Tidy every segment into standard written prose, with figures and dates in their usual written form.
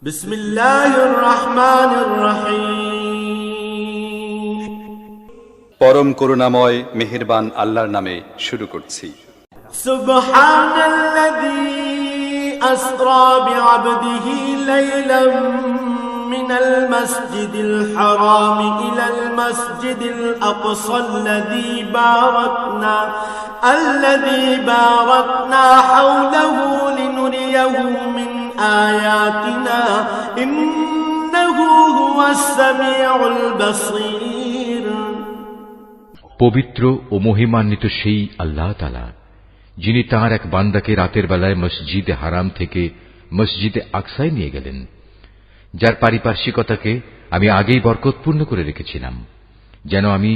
বিসমিল্লাহির রহমানির রহিম। পরম করুণাময় মেহেরবান আল্লাহর নামে শুরু করছি। সুবহানাল্লাযী আসরা বিআবদিহি লাইলাম মিনাল মাসজিদিল হারাম ইলাল মাসজিদিল আকসাল্লাযী বারাকনা হাওলাহু লিনুরিয়াহু মিন আয়াতিনা ইন্নাহু হুয়াস সামিউল বাসীর। পবিত্র ও মহিমান্বিত সেই আল্লাহ তাআলা, যিনি তাঁর এক বান্দাকে রাতের বেলায় মসজিদে হারাম থেকে মসজিদে আকসায় নিয়ে গেলেন, যার পারিপার্শ্বিকতাকে আমি আগেই বরকতপূর্ণ করে রেখেছিলাম, যেন আমি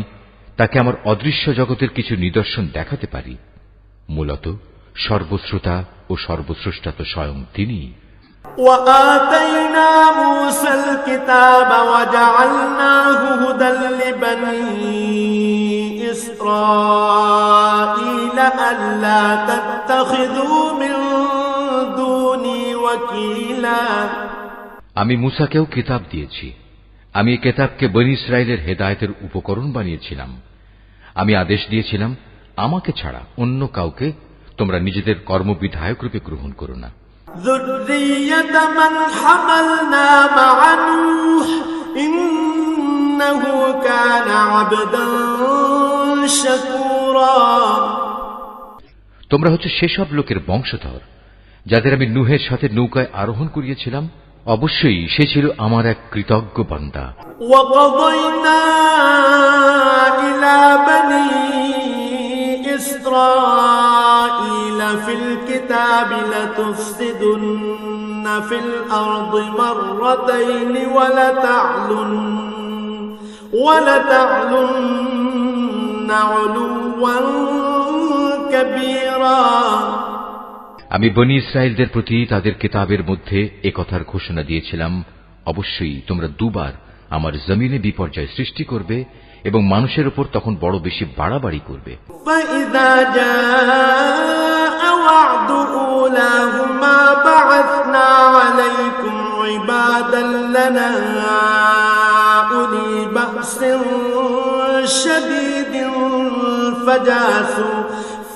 তাকে আমার অদৃশ্য জগতের কিছু নিদর্শন দেখাতে পারি। মূলত সর্বশ্রোতা ও সর্বস্রষ্টা তো স্বয়ং তিনিই। وآتينا موسى الكتاب وجعلناه هدى لبني إسرائيل ألا تتخذوا من دوني وكيلا। আমি মূসাকেও কিতাব দিয়েছি। আমি এই কিতাবকে বনী ইসরায়েলের হেদায়েতের উপকরণ বানিয়েছিলাম। আমি আদেশ দিয়েছিলাম, আমাকে ছাড়া অন্য কাউকে তোমরা নিজেদের কর্মবিধায়ক রূপে গ্রহণ করো না। ذرية من حملنا مع نوح إنه كان عبدا شكورا। তোমরা হচ্ছে সেসব লোকের বংশধর যাদের আমি নূহের সাথে নৌকায় আরোহণ করিয়েছিলাম। অবশ্যই সে ছিল আমার এক কৃতজ্ঞ বান্দা। وقضينا إلى بني إسرائيل في الكتاب لتفسدن في الأرض مرتين ولتعلن علوا كبيرا। আমি বনী ইসরায়েলদের প্রতি তাদের কিতাবের মধ্যে একথার ঘোষণা দিয়েছিলাম, অবশ্যই তোমরা দুবার আমার জমিনে বিপর্যয় সৃষ্টি করবে এবং মানুষের উপর তখন বড় বেশি বাড়াবাড়ি করবে। فإذا جاء وعد أولاهما بعثنا عليكم عبادا لنا أولي بأس شديد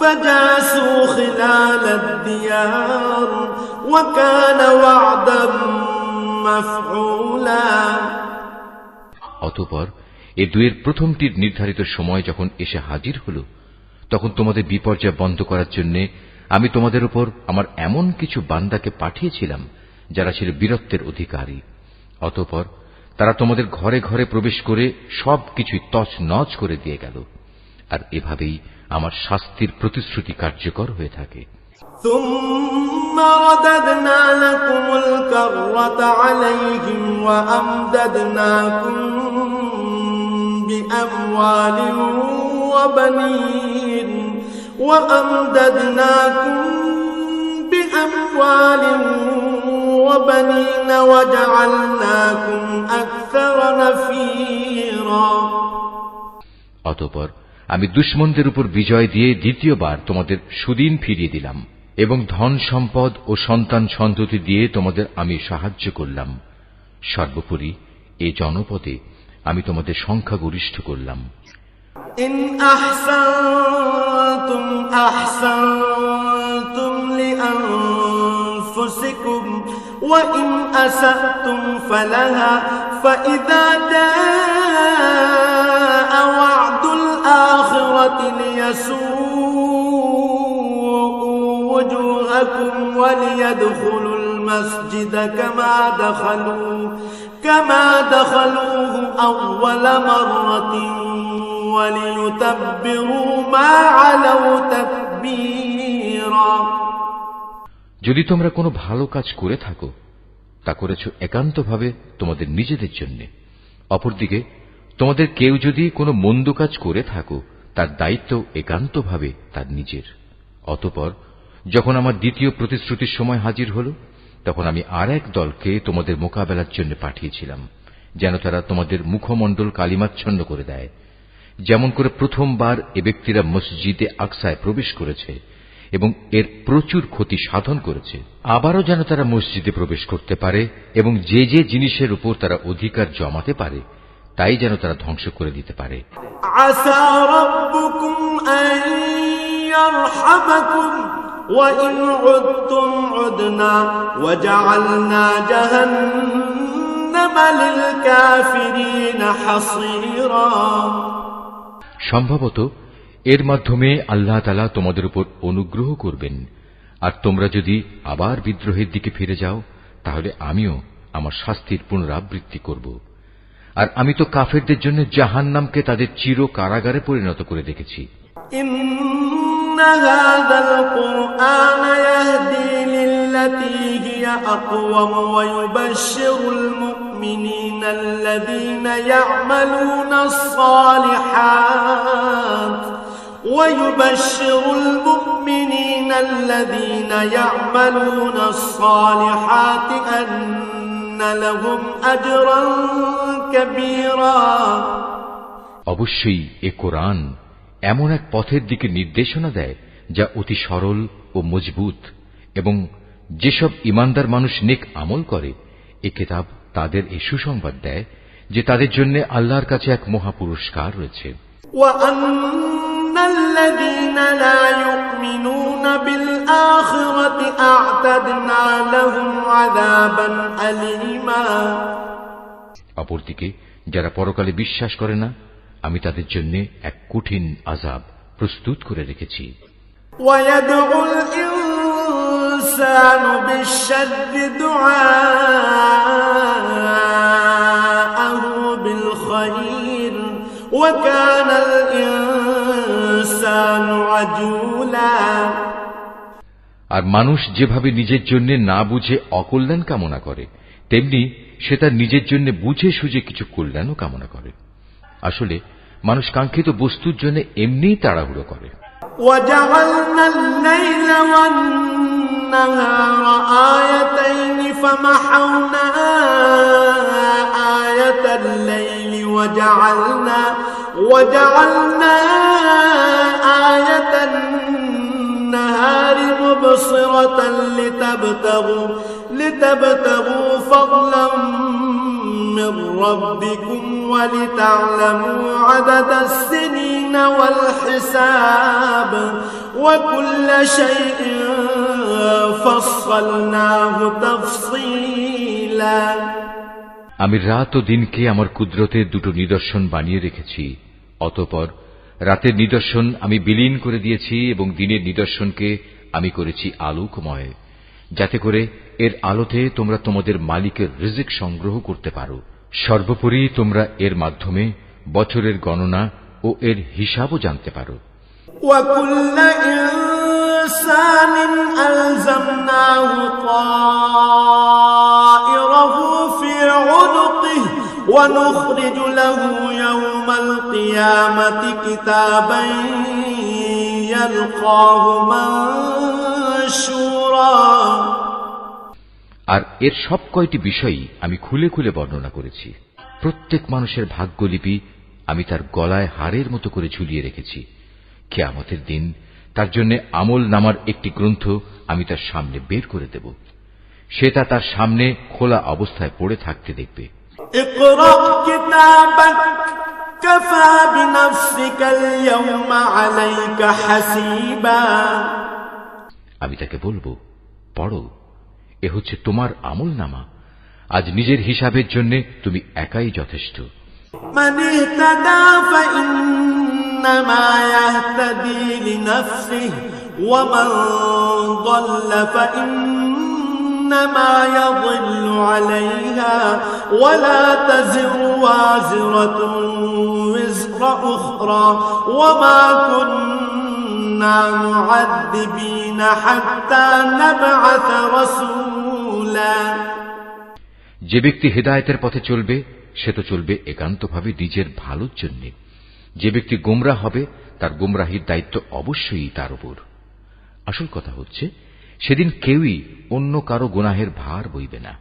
فجاسوا خلال الديار وكان وعدا مفعولا। অতঃপর এ দুয়ের প্রথমটির নির্ধারিত সময় যখন এসে হাজির হল, তখন তোমাদের বিপর্যয় বন্ধ করার জন্য আমি তোমাদের উপর আমার এমন কিছু বান্দাকে পাঠিয়েছিলাম যারা ছিল বীরত্বের অধিকারী। অতঃপর তারা তোমাদের ঘরে ঘরে প্রবেশ করে সবকিছুই তছনছ করে দিয়ে গেল। আর এভাবেই আমার শাস্তির প্রতিশ্রুতি কার্যকর হয়ে থাকে। ثم رددنا لكم الكرة عليهم وأمددناكم بأموال وبنين وجعلناكم أكثر نفيرا। অতঃপর আমি দুশমনদের উপর বিজয় দিয়ে দ্বিতীয়বার তোমাদের সুদিন ফিরিয়ে দিলাম এবং ধন সম্পদ ও সন্তান সন্ততি দিয়ে তোমাদের আমি সাহায্য করলাম। সর্বোপরি এ জনপদে আমি তোমাদের সংখ্যাগরিষ্ঠ করলাম। ইন আহসানতুম আহসানতুম লিআনফুসিকুম ওয়া ইন আসাতুম ফালাহা ফাইযা জাআ ওয়া'দুল আখিরাতি লিয়াসুউ وجوهكم وليدخلوا المسجد كما دخلوه أول مرة وليتبروا ما علوا تتبيرا। যদি তোমরা কোনো ভালো কাজ করে থাকো, তা করেছ একান্তভাবে তোমাদের নিজেদের জন্য। অপরদিকে তোমাদের কেউ যদি কোনো মন্দ কাজ করে থাকো, তার দায়িত্ব একান্তভাবে তার নিজের। অতঃপর যখন আমার দ্বিতীয় প্রতিশ্রুতির সময় হাজির হল, তখন আমি আর এক দলকে তোমাদের মোকাবেলার জন্য পাঠিয়েছিলাম, যেন তারা তোমাদের মুখমণ্ডল কালিমাচ্ছন্ন করে দেয়। যেমন করে প্রথমবার এ ব্যক্তিরা মসজিদে আকসায় প্রবেশ করেছে, এবং এর প্রচুর ক্ষতি সাধন করেছে। আবারও যেন তারা মসজিদে প্রবেশ করতে পারে এবং যে যে জিনিসের উপর তারা অধিকার জমাতে পারে তাই যেন তারা ধ্বংস করে দিতে পারে। আসা রাব্বুকুম আন ইয়ারহামাকুম ওয়া ইন উদতুম উদনা ওয়া জাআলনা জাহান্নামা লিল কাফিরিনা হাসীরা। সম্ভবত এর মাধ্যমে আল্লাহ তাআলা তোমাদের উপর অনুগ্রহ করবেন, আর তোমরা যদি আবার বিদ্রোহের দিকে ফিরে যাও তাহলে আমিও আমার শাস্তির পুনরাবৃত্তি করব। আর আমি তো কাফেরদের জন্য জাহান্নামকে তাদের চির কারাগারে পরিণত করে রেখেছি। ইন্না হাযাল কুরআন ইয়াহদি লিল্লাতী হিয়া আকওয়াম ওয়া ইউবাশশিরুল মুমিনিনা আল্লাযীনা ইয়া'মালুনাস সালিহাত ويبشر المؤمنين الذين يعملون الصالحات أن لهم أجرا كبيرا। অবশ্যই এ কোরআন এমন এক পথের দিকে নির্দেশনা দেয় যা অতি সরল ও মজবুত, এবং যেসব ঈমানদার মানুষ নেক আমল করে এ কিতাব তাদের এই সুসংবাদ দেয় যে তাদের জন্য আল্লাহর কাছে এক মহা পুরস্কার রয়েছে। الذين لا يؤمنون بالآخرة أعتدنا لهم عذابا أليما। অপরদিকে যারা পরকালে বিশ্বাস করে না আমি তাদের জন্য এক কঠিন আযাব প্রস্তুত করে রেখেছি। ويدعو الإنسان بالشر دعاءه بالخير وكان الإنسان عجولا। আর মানুষ যেভাবে নিজের জন্য না বুঝে অকল্যাণ কামনা করে তেমনি সে তার নিজের জন্য বুঝে সুঝে কিছু কল্যাণও কামনা করে। আসলে মানুষ কাঙ্ক্ষিত বস্তুর জন্য এমনিই তাড়াহুড়ো করে। وجعلنا الليل والنهار آيتين فمحونا آية الليل وجعلنا آية النهار مبصرة لتبتغوا فضلا من ربكم ولتعلموا عدد السنين والحساب وكل شيء فصلناه تفصيلا। আমি রাত ও দিনকে আমার কুদরতের দুটো নিদর্শন বানিয়ে রেখেছি, অতঃপর রাতের নিদর্শন আমি বিলীন করে দিয়েছি এবং দিনের নিদর্শনকে আমি করেছি আলোকময়, যাতে করে এর আলোতে তোমরা তোমাদের মালিকের রিজিক সংগ্রহ করতে পারো। সর্বোপরি তোমরা এর মাধ্যমে বছরের গণনা ও এর হিসাবও জানতে পারো। وَكُلَّ إِنسَانٍ أَلْزَمْنَاهُ طَائِرَهُ فِي عُنُقِهِ وَنُخْرِجُ لَهُ يَوْمَ الْقِيَامَةِ كِتَابًا يَلْقَاهُ مَنشُورًا। আর এর সব কয়টি বিষয়ই আমি খুলে খুলে বর্ণনা করেছি। প্রত্যেক মানুষের ভাগ্যলিপি আমি তার গলায় হারের মতো করে ঝুলিয়ে রেখেছি। কিয়ামতের দিন তার জন্য আমল নামার একটি গ্রন্থ আমি তার সামনে বের করে দেব। সে তা তার সামনে খোলা অবস্থায় পড়ে থাকতে দেখবে। ইকরা কিতাবাক কাফা বিনাফসিকা আল-ইয়াওমা আলাইকা হাসিবা। আমি তাকে বলবো, পড়ো, এ হচ্ছে তোমার আমল নামা, আজ নিজের হিসাবের জন্য তুমি একাই যথেষ্ট। মান ইহতাদা فإنما يهتدي لنفسه ومن ضل فإنما يضل عليها ولا تزر وازرة وزر أخرى وما كنا معذبين حتى نبعث رسولا। যে ব্যক্তি হেদায়েতের পথে চলবে সে তো চলবে একান্তভাবে নিজের ভালোর জন্য। যে ব্যক্তি গোমরাহ হবে তার গোমরাহির দায়িত্ব অবশ্যই তার উপর। আসল কথা হচ্ছে সেদিন কেউই অন্য কারো গুনাহের ভার বইবে না।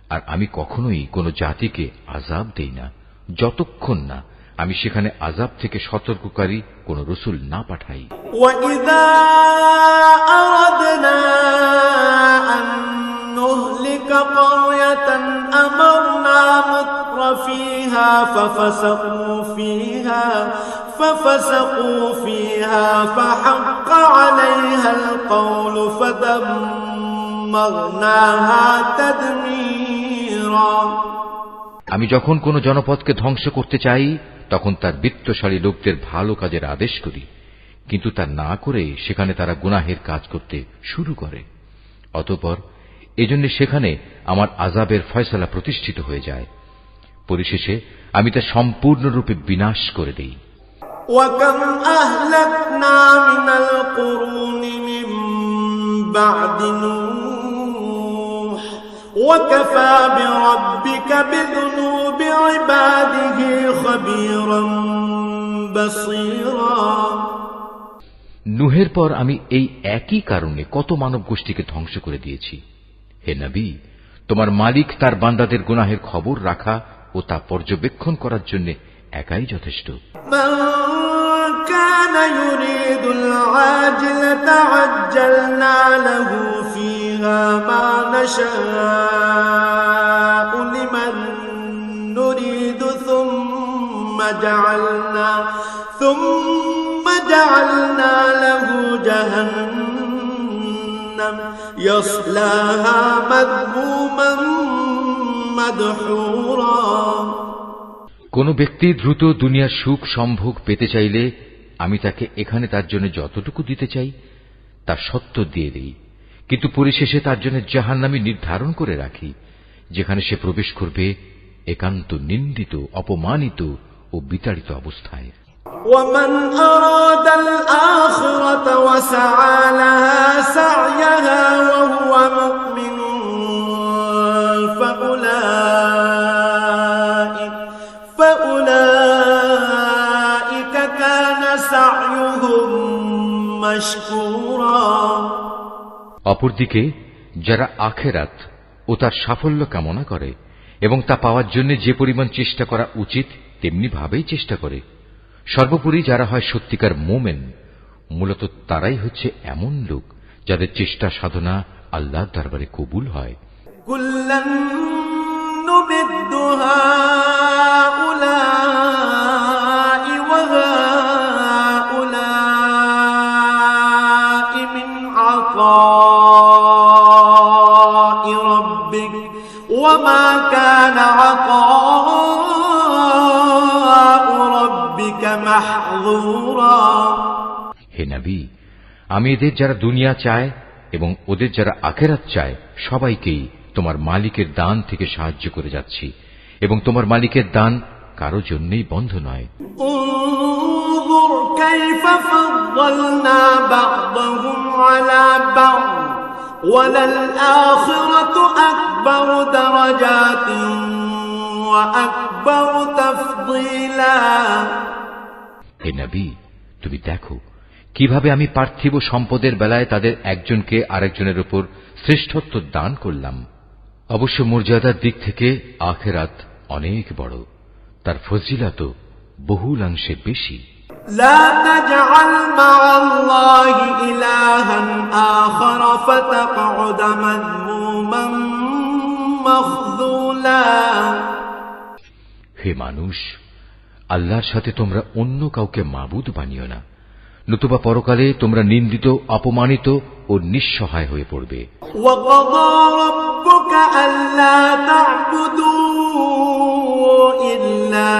আর আমি কখনোই কোনো জাতিকে আযাব দেই না যতক্ষণ না আমি সেখানে আযাব থেকে সতর্ককারী কোন রাসূল না পাঠাই। وَإِذَا أَرَدْنَا أَن نُّهْلِكَ قَرْيَةً أَمَرْنَا مُتْرَفِيهَا فَفَسَقُوا فِيهَا فَحَقَّ عَلَيْهَا الْقَوْلُ فَدَمَّرْنَاهَا تَدْمِيرًا। আমি যখন কোন জনপদকে ধ্বংস করতে চাই তখন তার বিত্তশালী লোকদের ভালো কাজের আদেশ করি, কিন্তু তা না করে সেখানে তারা গুনাহের কাজ করতে শুরু করে। অতঃপর এজন্য সেখানে আমার আযাবের ফয়সালা প্রতিষ্ঠিত হয়ে যায়। পরিশেষে আমি তা সম্পূর্ণরূপে বিনাশ করে দেই। وَكَمْ أَهْلَكْنَا مِنَ الْقُرُونِ مِنْ بَعْدِ نُوحٍ وَكَفَى بِرَبِّكَ بِذُنُوبِ عِبَادِهِ خَبِيرًا بَصِيرًا। নূহের পর আমি এই একই কারণে কত মানব গোষ্ঠীকে ধ্বংস করে দিয়েছি। হে নবী, তোমার মালিক তার বান্দাদের গুনাহের খবর রাখা ও তা পর্যবেক্ষণ করার জন্য একাই যথেষ্ট। من كان يريد العاجلة عجلنا له فيها ما نشاء لمن نريد ثم جعلنا له جهنم يصلاها مذموما مدحورا। কোন ব্যক্তি দ্রুত দুনিয়ার সুখ সম্ভোগ পেতে চাইলে আমি তাকে এখানে তার জন্য যতটুকু দিতে চাই তা সত্য দিয়ে দেই, কিন্তু পরিশেষে তার জন্য জাহান্নামী নির্ধারণ করে রাখি, যেখানে সে প্রবেশ করবে একান্ত নিন্দিত, অপমানিত ও বিতাড়িত অবস্থায়। ومن أراد الآخرة وسعى لها سعيها وهو مؤمن فأولئك كان سعيهم مشكورا। অপরদিকে যারা আখিরাত ও তার সাফল্য কামনা করে এবং তা পাওয়ার জন্য যে পরিমাণ চেষ্টা করা উচিত তেমনি ভাবেই চেষ্টা করে, সর্বোপরি যারা হয় সত্যিকার মোমেন, মূলত তারাই হচ্ছে এমন লোক যাদের চেষ্টা সাধনা আল্লাহর দরবারে কবুল হয়। কুল্লান নুমিদ্দু হাউলাই ওয়া হাউলাই মিন আতাই রাব্বিক ওয়া মা কানা হে নবী, আমি এদের যারা দুনিয়া চায় এবং ওদের যারা আখিরাত চায় সবাইকেই তোমার মালিকের দান থেকে সাহায্য করে যাচ্ছি, এবং তোমার মালিকের দান কারো জন্যই বন্ধ নয়। انظر كيف فضلنا بعضهم على بعض وللآخرة أكبر درجات وأكبر تفضيلا। হে নবী, তুমি দেখো কিভাবে আমি পার্থিব সম্পদের বেলায় তাদের একজনকে আরেকজনের উপর শ্রেষ্ঠত্ব দান করলাম। অবশ্য মর্যাদার দিক থেকে আখিরাত অনেক বড়, তার ফজিলত বহুলাংশে বেশি। لا تجعل مع الله إلها آخر فتقعد مذموما مخذولا। হে মানুষ, আল্লাহর সাথে তোমরা অন্য কাউকে মাবুদ বানিও না, নতুবা পরকালে তোমরা নিন্দিত, অপমানিত ও নিঃসহায় হয়ে পড়বে। وَقَضَى رَبُّكَ أَلَّا تَعْبُدُوا إِلَّا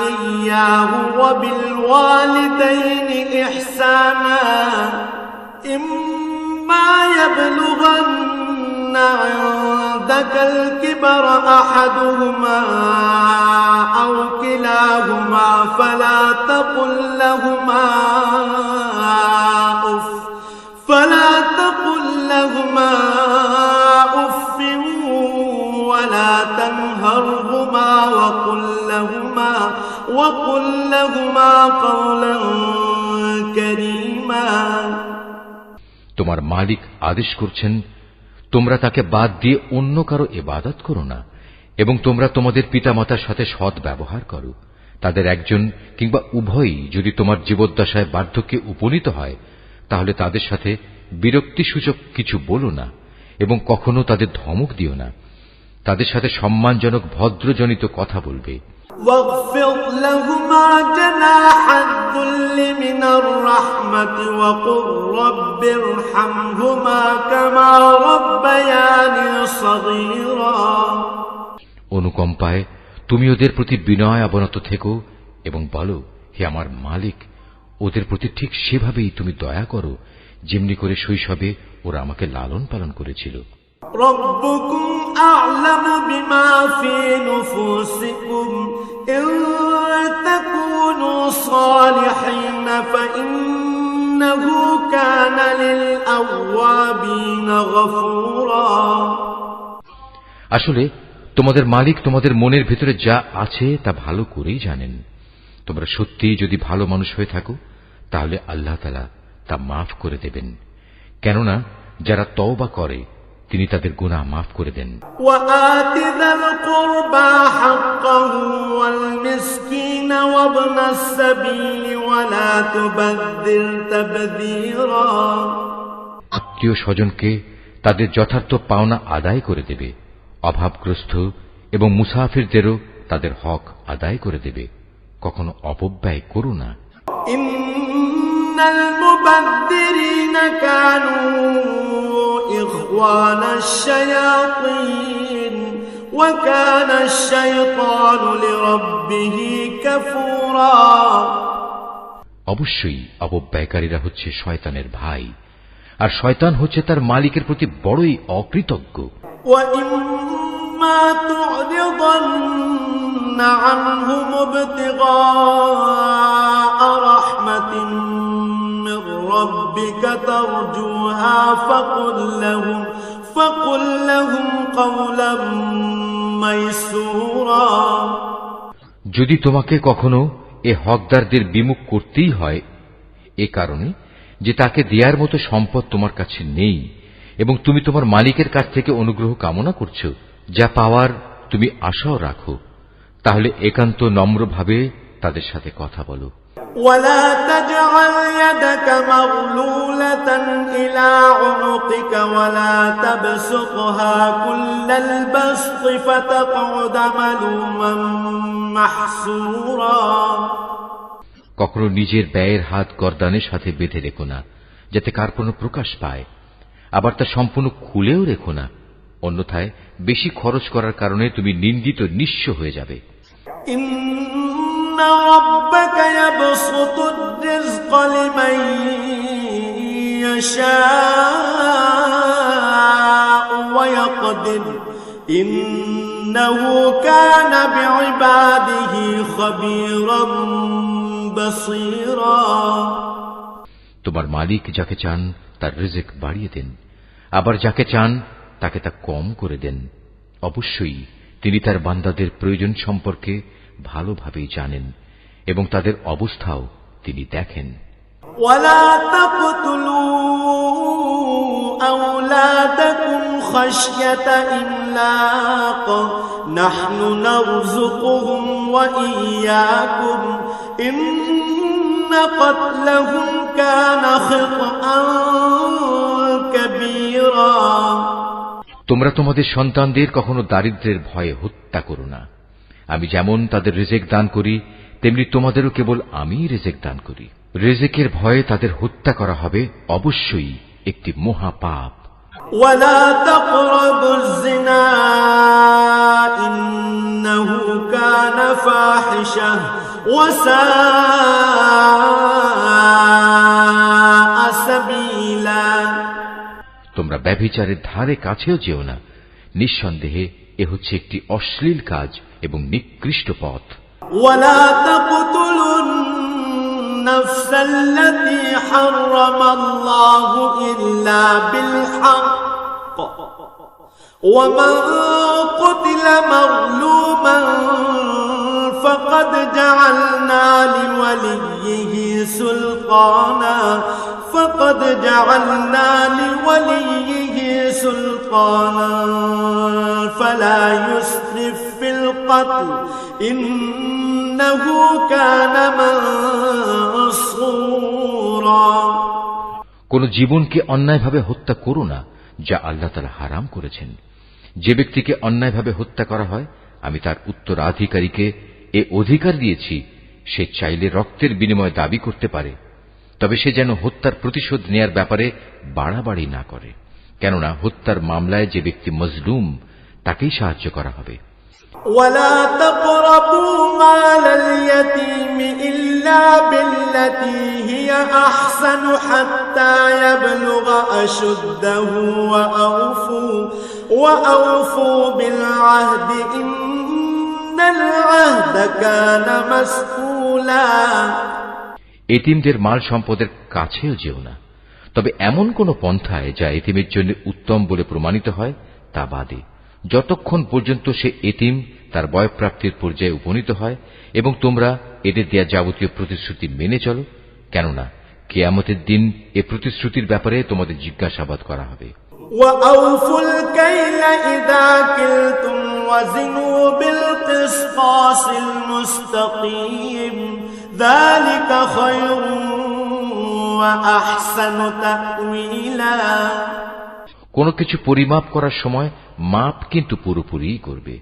إِيَّاهُ وَبِالْوَالِدَيْنِ إِحْسَانًا إِمَّا يَبْلُغَنَّ عِندَكَ الْكِبَرَ أَحَدُهُمَا أَوْ كِلَاهُمَا فَلَا تَقُل لَّهُمَا أُفٍّ ولا تنهرهما وقل لهما قولا كريما। তোমার মালিক আদেশ করছেন, তোমরা তাকে বাদ দিয়ে অন্য কারো ইবাদত করো না, এবং তোমরা তোমাদের পিতামাতার সাথে সৎ ব্যবহার করো, তাদের একজন কিংবা উভয়ই যদি তোমার জীবদ্দশায় বার্ধক্যে উপনীত হয়, তাহলে তাদের সাথে বিরক্তিসূচক কিছু বলো না এবং কখনো তাদের ধমক দিও না। তাদের সাথে সম্মানজনক ভদ্রজনিত কথা বলবে। واخفض لهما جناح الذل من الرحمة وقل رب ارحمهما كما ربياني صغيرا। অনুকম্পায় তুমি ওদের প্রতি বিনয় অবনত থেকো এবং বলো, হে আমার মালিক, ওদের প্রতি ঠিক সেভাবেই তুমি দয়া করো যেমনি করে শৈশবে ওরা আমাকে লালন পালন করেছিল। ربكم أعلم بما في نفوسكم إن تكونوا صالحين فإنه كان للأوابين غفورا। আসলে তোমাদের মালিক তোমাদের মনের ভিতরে যা আছে তা ভালো করেই জানেন। তোমরা সত্যিই যদি ভালো মানুষ হয়ে থাকো তাহলে আল্লাহ তাআলা তা মাফ করে দেবেন, কেননা যারা তওবা করে তিনি তাদের গুনাহ মাফ করে দেন। وآت ذا القربى حقه والمسكين وابن السبيل ولا تبذر تبذيرا। আত্মীয় স্বজনকে তাদের যথার্থ পাওনা আদায় করে দেবে, অভাবগ্রস্ত এবং মুসাফিরদেরও তাদের হক আদায় করে দেবে, কখনো অপব্যয় করো না। ইন্নাল মুবাদদিরিনা কানু ইখওয়ানাশ শায়াতিন ওয়া কানাশ শাইতানু লিরাব্বিহি কাফুরা। অবশ্যই অপব্যয়কারীরা হচ্ছে শয়তানের ভাই, আর শয়তান হচ্ছে তার মালিকের প্রতি বড়ই অকৃতজ্ঞ। وَإِمَّا تُعْرِضَنَّ عَنْهُمُ ابْتِغَاءَ رَحْمَةٍ مِّن رَّبِّكَ تَرْجُوهَا فَقُل لَّهُمْ قَوْلًا مَّيْسُورًا। যদি তোমাকে কখনো এ হকদারদের বিমুখ করতেই হয়, এ কারণে যে তাকে দেয়ার মতো সম্পদ তোমার কাছে নেই এবং তুমি তোমার মালিকের কাছ থেকে অনুগ্রহ কামনা করছো, যা পাওয়ার তুমি আশাও রাখো, তাহলে একান্ত নম্রভাবে তাদের সাথে কথা বলো। ولا تجعل يدك مغلولة إلى عنقك ولا تبسطها كل البسط فتقعد ملوما محسورا। কখনো নিজের ব্যয়ের হাত গর্দানের সাথে বেঁধে রেখো না, যাতে কার কোনো প্রকাশ পায়, আবার তা সম্পূর্ণ খুলেও রেখো না, অন্যথায় বেশি খরচ করার কারণে তুমি নিন্দিত নিঃস্ব হয়ে যাবে। ইন্না রাব্বাকা ইয়াবসুতুর রিজকা লিমান ইয়াশাউ ওয়া ইয়াকদির ইন্নাহু কানা বিইবাদিহি খাবীরাম বাসীরা। তোমার মালিক যাকে চান তার রিজিক বাড়িয়ে দেন, আবার যাকে চান তাকে তা কম করে দেন। অবশ্যই তিনি তার বান্দাদের প্রয়োজন সম্পর্কে ভালোভাবেই জানেন এবং তাদের অবস্থাও তিনি দেখেন। ওয়ালা তাকতুলু আওলাদাকুম খাশয়াতা ইমলাক নাহনু নারযুকুহুম ওয়া ইয়্যাকুম ইন্না ক্বাতলাহুম কানা খিতআন কাবীরা। তোমরা তোমাদের সন্তানদের কখনো দারিদ্র্যের ভয়ে হত্যা করো না। আমি যেমন তাদের রিজিক দান করি, তেমনি তোমাদেরও কেবল আমিই রিজিক দান করি। রিজিকের ভয়ে তাদের হত্যা করা হবে অবশ্যই একটি মহাপাপ। ওয়ালা তাকরাবুজ জিনা ইন্নাহু কানা ফাহিশাহ ওয়া সাআ সাবিলা। তোমরা ব্যভিচারের ধারে কাছেও যেও না, নিঃসন্দেহে এ হচ্ছে একটি অশ্লীল কাজ এবং নিকৃষ্ট পথ। ওয়ালা তাকতুলুন নাফসাল্লাতী হারামাল্লাহু ইল্লা বিল হক ওয়া মান কুতিলা মাযলুমান ফাকাদ জাআলনা লিওয়ালিয়্যিহি সুলতানা فقد جعلنا لوليه سلطانا فلا يسرف في القتل إنه إنه كان منصورا কোন জীবনকে অন্যায়ভাবে হত্যা করো না, যা আল্লাহ তাআলা হারাম করেছেন। যে ব্যক্তিকে অন্যায়ভাবে হত্যা করা হয়, আমি তার উত্তরাধিকারীকে এ অধিকার দিয়েছি, সে চাইলে রক্তের বিনিময়ে দাবি করতে পারে, তবে সে যেন হত্যার প্রতিশোধ নেয়ার ব্যাপারে বাড়াবাড়ি না করে, কেননা হত্যার মামলায় যে ব্যক্তি মজলুম তাকেই সাহায্য করা হবে। ولا تقربوا مال اليتيم إلا بالتي هي أحسن حتى يبلغ أشده وأوفوا بالعهد إن العهد كان مسؤولا এতিমদের মাল সম্পদের কাছেও যেও না, তবে এমন কোন পন্থায় যা এতিমের জন্য উত্তম বলে প্রমাণিত হয় তা বাদে, যতক্ষণ পর্যন্ত সে এতিম তার বয়ঃপ্রাপ্তির পর্যায়ে উপনীত হয়, এবং তোমরা এদের দেয়া যাবতীয় প্রতিশ্রুতি মেনে চলো, কেননা কিয়ামতের দিন এ প্রতিশ্রুতির ব্যাপারে তোমাদের জিজ্ঞাসাবাদ করা হবে। وأوفوا الكيل إذا كلتم وزنوا بالقسطاس المستقيم ذلك خير وأحسن تأويلا কোন কিছু পরিমাপ করার সময় মাপ কিন্তু পুরোপুরি করবে,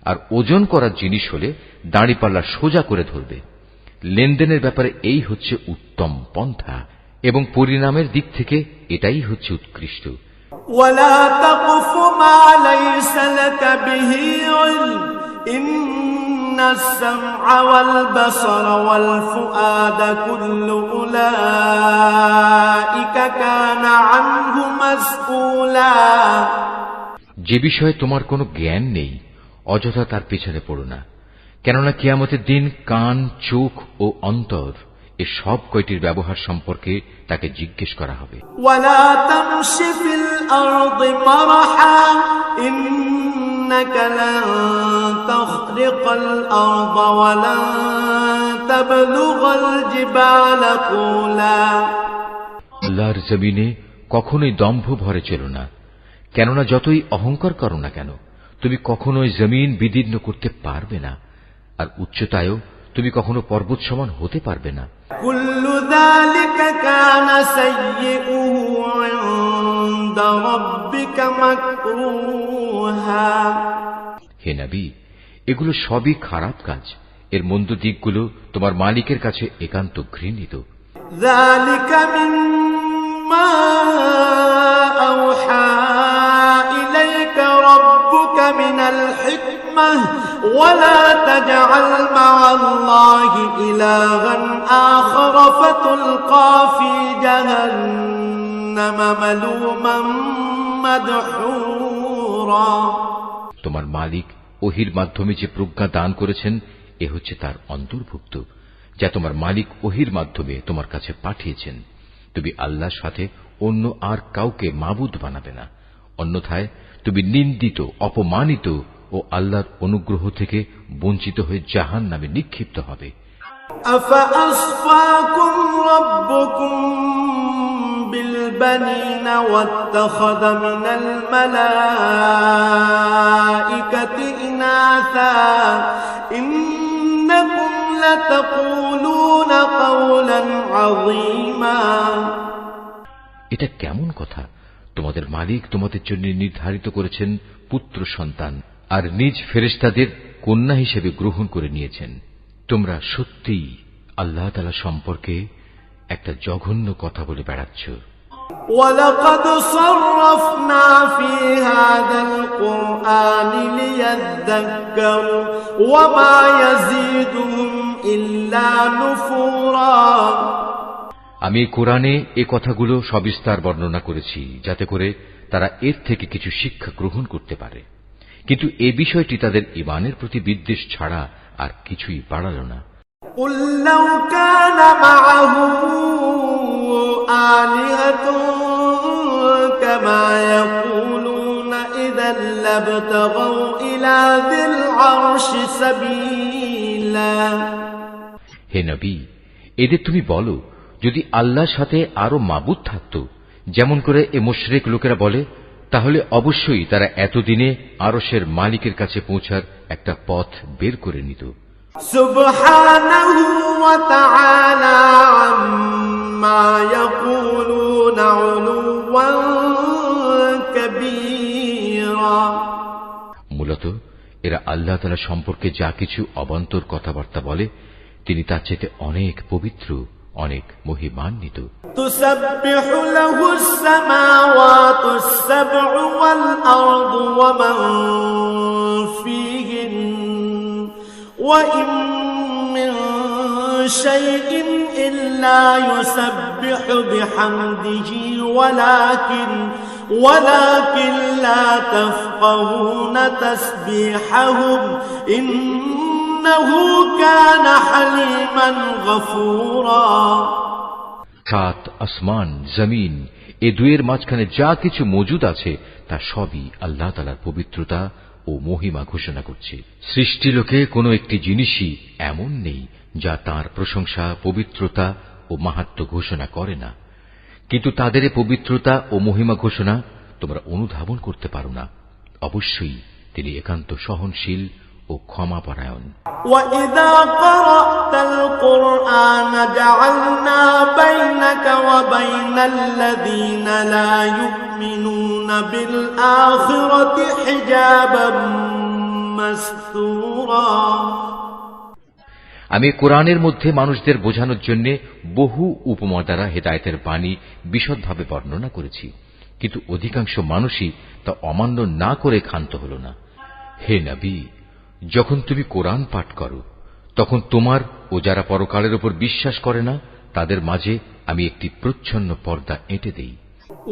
আর ওজন করার জিনিস হলে দাঁড়িপাল্লা সোজা করে ধরবে। লেনদেনের ব্যাপারে এই হচ্ছে উত্তম পন্থা, এবং পরিণামের দিক থেকে এটাই হচ্ছে উৎকৃষ্ট। ولا تقف ما ليس لك به علم إن السمع والبصر والفؤاد كل أولئك كان عنه مسؤولا যে বিষয়ে তোমার কোনো জ্ঞান নেই, অযথা তার পেছনে পড়ো না, কেননা কিয়ামতের দিন কান, চোখ ও অন্তর এ সব কয়টির ব্যবহার সম্পর্কে তাকে জিজ্ঞেস করা হবে। ولا تمش في الأرض مرحا إنك لن تخرق الأرض ولن تبلغ الجبال طولا আল্লাহর জমিনে কখনোই দম্ভ ভরে চলো না, কেননা যতই অহংকার করো না কেন, তুমি কখনোই জমিন বিদীর্ণ করতে পারবে না, আর উচ্চতায়ও তুমি কখনো পর্বত সমান হতে পারবে না। كل ذلك كان سيئه عند ربك مكروها হে নবী, এগুলো সবই খারাপ কাজ, এর মন্দ দিকগুলো তোমার মালিকের কাছে একান্ত ঘৃণিত। ذلك مما أوحى إليك ربك من الحكمة ولا تجعل مع الله إلها آخر فتلقى في جهنم ملوما مدحورا তোমার মালিক ওহির মাধ্যমে যে প্রজ্ঞা দান করেছেন, এ হচ্ছে তার অন্তর্ভুক্ত, যা তোমার মালিক ওহির মাধ্যমে তোমার কাছে পাঠিয়েছেন। তুমি আল্লাহর সাথে অন্য আর কাউকে মাবুদ বানাবে না, অন্যথায় তুমি নিন্দিত, অপমানিত ও আল্লাহর অনুগ্রহ থেকে বঞ্চিত হয়ে জাহান্নামে নিক্ষিপ্ত হবে। أفأصفاكم ربكم بالبنين واتخذ من الملائكة إناثا إنكم لتقولون قولا عظيما এটা কেমন কথা? তোমাদের মালিক তোমাদের জন্য নির্ধারিত করেছেন পুত্র সন্তান, আর নিজ ফেরেশতাদের কন্যা হিসেবে গ্রহণ করে নিয়েছেন। তোমরা সত্যিই আল্লাহ তাআলা সম্পর্কে একটা জঘন্য কথা বলে বেড়াচ্ছ। وَلَقَدْ صَرَّفْنَا فِي هَذَا الْقُرْآنِ لِيَذَّكَّرُوا وَمَا يَزِيدُهُمْ إِلَّا نُفُورًا আমি কোরআনে এ কথাগুলো সবিস্তার বর্ণনা করেছি, যাতে করে তারা এর থেকে কিছু শিক্ষা গ্রহণ করতে পারে, কিন্তু এ বিষয়টি তাদের ঈমানের প্রতি বিদ্বেষ ছাড়া আর কিছুই বাড়াল না। قُل لَّوْ كَانَ مَعَهُ آلِهَةٌ كَمَا يَقُولُونَ إِذًا لَّابْتَغَوْا إِلَى ذِي الْعَرْشِ سَبِيلًا হে নবী, এদের তুমি বলো, যদি আল্লাহর সাথে আরো মাবুদ থাকত, যেমন করে এ মুশরিক লোকেরা বলে, তাহলে অবশ্যই তারা এতদিনে আরশের মালিকের কাছে পৌঁছার একটা পথ বের করে নিত। সুবহানাহু ওয়া তাআলা আম্মা ইয়াকুলুনা উলুওয়ান কাবীরা। মূলত এরা আল্লাহ তাআলা সম্পর্কে যা কিছু অবান্তর কথাবার্তা বলে তিনি তার চেয়ে অনেক পবিত্র, অনেক মহিমান্বিত। তুসাব্বিহু লাহুস সামাওয়াতুস সাব'উ ওয়াল আরদু ওয়া মান ফীহিন ওয়া ইন মিন শাইইন ইল্লা ইউসাব্বিহু বিহামদিহি ওয়ালাকিন লা তাফকাহুনা তাসবিহাহুম ইন্নাহু কানা হালিমান গফুরা। সাত আসমান, জমিন, এ দুয়ের মাঝখানে যা কিছু মজুদ আছে তা সবই আল্লাহ তাআলার পবিত্রতা ও মহিমা ঘোষণা করছে। সৃষ্টিলোকে কোনো একটি জিনিসই এমন নেই যা তার প্রশংসা, পবিত্রতা ও মাহাত্ম্য ঘোষণা করে না, কিন্তু তাদের পবিত্রতা ও মহিমা ঘোষণা তোমরা অনুধাবন করতে পারো না। অবশ্যই তিনি একান্ত সহনশীল ও ক্ষমাপরায়ণ। وَإِذَا قَرَأْتَ الْقُرْآنَ جَعَلْنَا بَيْنَكَ وَبَيْنَ الَّذِينَ لَا يُؤْمِنُونَ بِالْآخِرَةِ حِجَابًا مَسْتُورًا। আমি কোরআনের মধ্যে মানুষদের বোঝানোর জন্য বহু উপমা দ্বারা হেদায়েতের বাণী বিশদভাবে বর্ণনা করেছি, কিন্তু অধিকাংশ মানুষই তা অমান্য না করে ক্ষান্ত হল না। হে নবী, যখন তুমি কোরআন পাঠ করো তখন তোমার ও যারা পরকালের উপর বিশ্বাস করে না তাদের মাঝে আমি একটি প্রচ্ছন্ন পর্দা এঁটে দেই।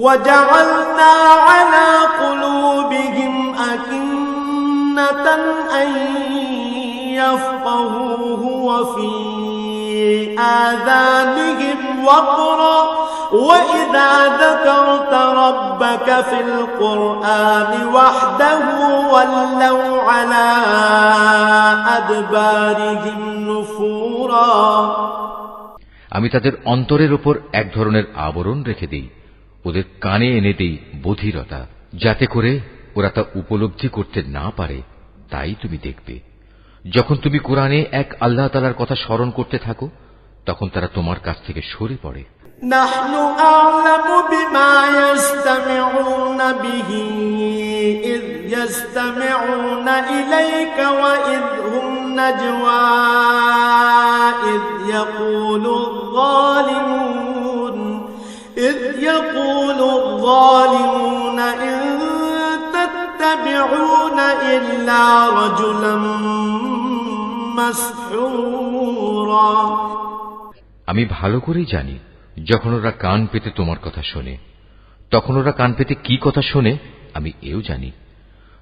وَجَعَلْنَا عَلَى قُلُوبِهِمْ أَكِنَّةً أَن يَفْقَهُوهُ وَفِي آذَانِهِمْ وَقْرًا وَإِذَا ذَكَرْتَ رَبَّكَ فِي الْقُرْآنِ وَحْدَهُ وَلَّوْا عَلَى أَدْبَارِهِمْ نُفُورًا। আমি তাদের অন্তরের উপর এক ধরনের আবরণ রেখে দেই, ওদের কানে এনে দেই বধিরতা, যাতে করে ওরা তা উপলব্ধি করতে না পারে। তাই তুমি দেখবে যখন তুমি কোরআনে এক আল্লাহ তাআলার কথা স্মরণ করতে থাকো তখন তারা তোমার কাছ থেকে সরে পড়ে। নাহনু আ'লামু বিমা ইয়াসতামিউনা বিহি ইয ইয়াসতামিউনা ইলাইকা ওয়া ইয হুম নাজওয়া ইয ইয়াকুলু الظالمون ইন تتبعون إلا رجلا مسحورا। আমি ভালো করেই জানি যখন ওরা কান পেতে তোমার কথা শোনে তখন ওরা কান পেতে কি কথা শোনে আমি এও জানি।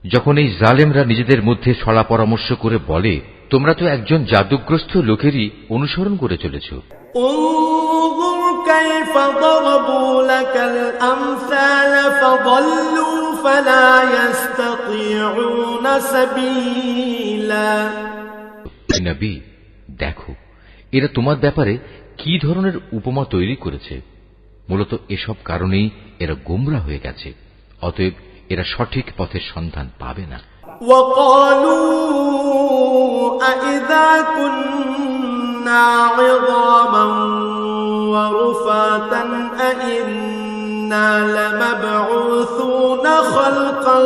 যখন এই জালেমরা নিজেদের মধ্যে ছড়া পরামর্শ করে বলে তোমরা তো একজন জাদুগ্রস্ত লোকেরই অনুসরণ করে চলেছ। انظر كيف ضربوا لك الأمثال فضلوا فلا يستطيعون سبيلا। নবী, দেখো এরা তোমার ব্যাপারে কি ধরনের উপমা তৈরি করেছে। মূলত এসব কারণেই এরা গোমরা হয়ে গেছে, অতএব এরা সঠিক পথের সন্ধান পাবে না। وقالوا أإذا كنا عظاما ورفاتا أإنا لمبعوثون خلقا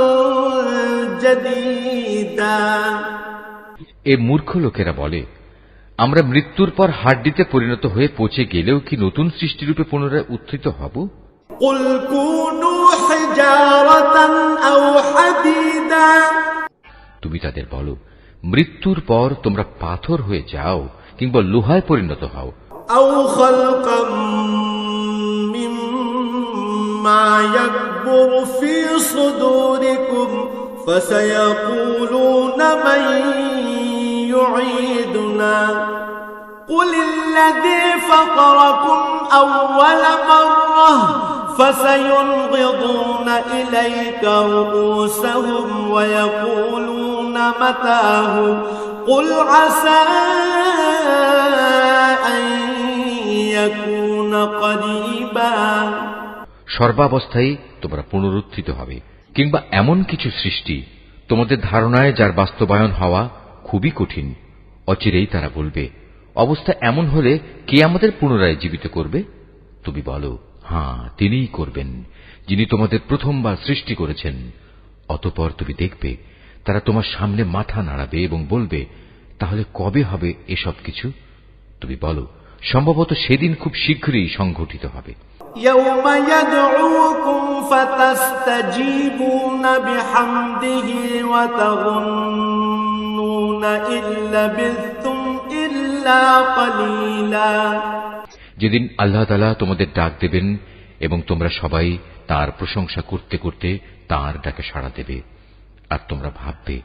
جديدا। এ মূর্খ লোকেরা বলে আমরা মৃত্যুর পর হাড্ডিতে পরিণত হয়ে পচে গেলেও কি নতুন সৃষ্টিরূপে পুনরায় উত্থিত হব? قل كونوا حجارة أو حديدا। তুমি তাদের বলো মৃত্যুর পর তোমরা পাথর হয়ে যাও কিংবা লোহায় পরিণত হও। أو خلقا مما يكبر في صدوركم فسيقولون من يعيدنا قل الذي فطركم أول مرة فسينغضون إليك رؤوسهم ويقولون متاه قل عسى أن يكون قريبا। সর্বাবস্থায় তোমরা পুনরুত্থিত হবে, কিংবা এমন কিছু সৃষ্টি তোমাদের ধারণায় যার বাস্তবায়ন হওয়া খুবই কঠিন, অচিরেই তারা বলবে, অবস্থা এমন হলে কে আমাদের পুনরায় জীবিত করবে? তুমি বলো, হ্যাঁ, তিনিই করবেন, যিনি তোমাদের প্রথমবার সৃষ্টি করেছেন। অতঃপর তুমি দেখবে তারা তোমার সামনে মাথা নাড়াবে এবং বলবে, তাহলে কবে হবে এসব কিছু? তুমি বলো, সম্ভবত সেদিন খুব শীঘ্রই সংঘটিত হবে। يوم يدعوكم فتستجيبون بحمده وتظنون إن لبثتم إلا قليلا। যেদিন আল্লাহ তাআলা তোমাদের ডাক দেবেন এবং তোমরা সবাই তার প্রশংসা করতে করতে তার ডাকে সাড়া দেবে, আর তোমরা ভাববে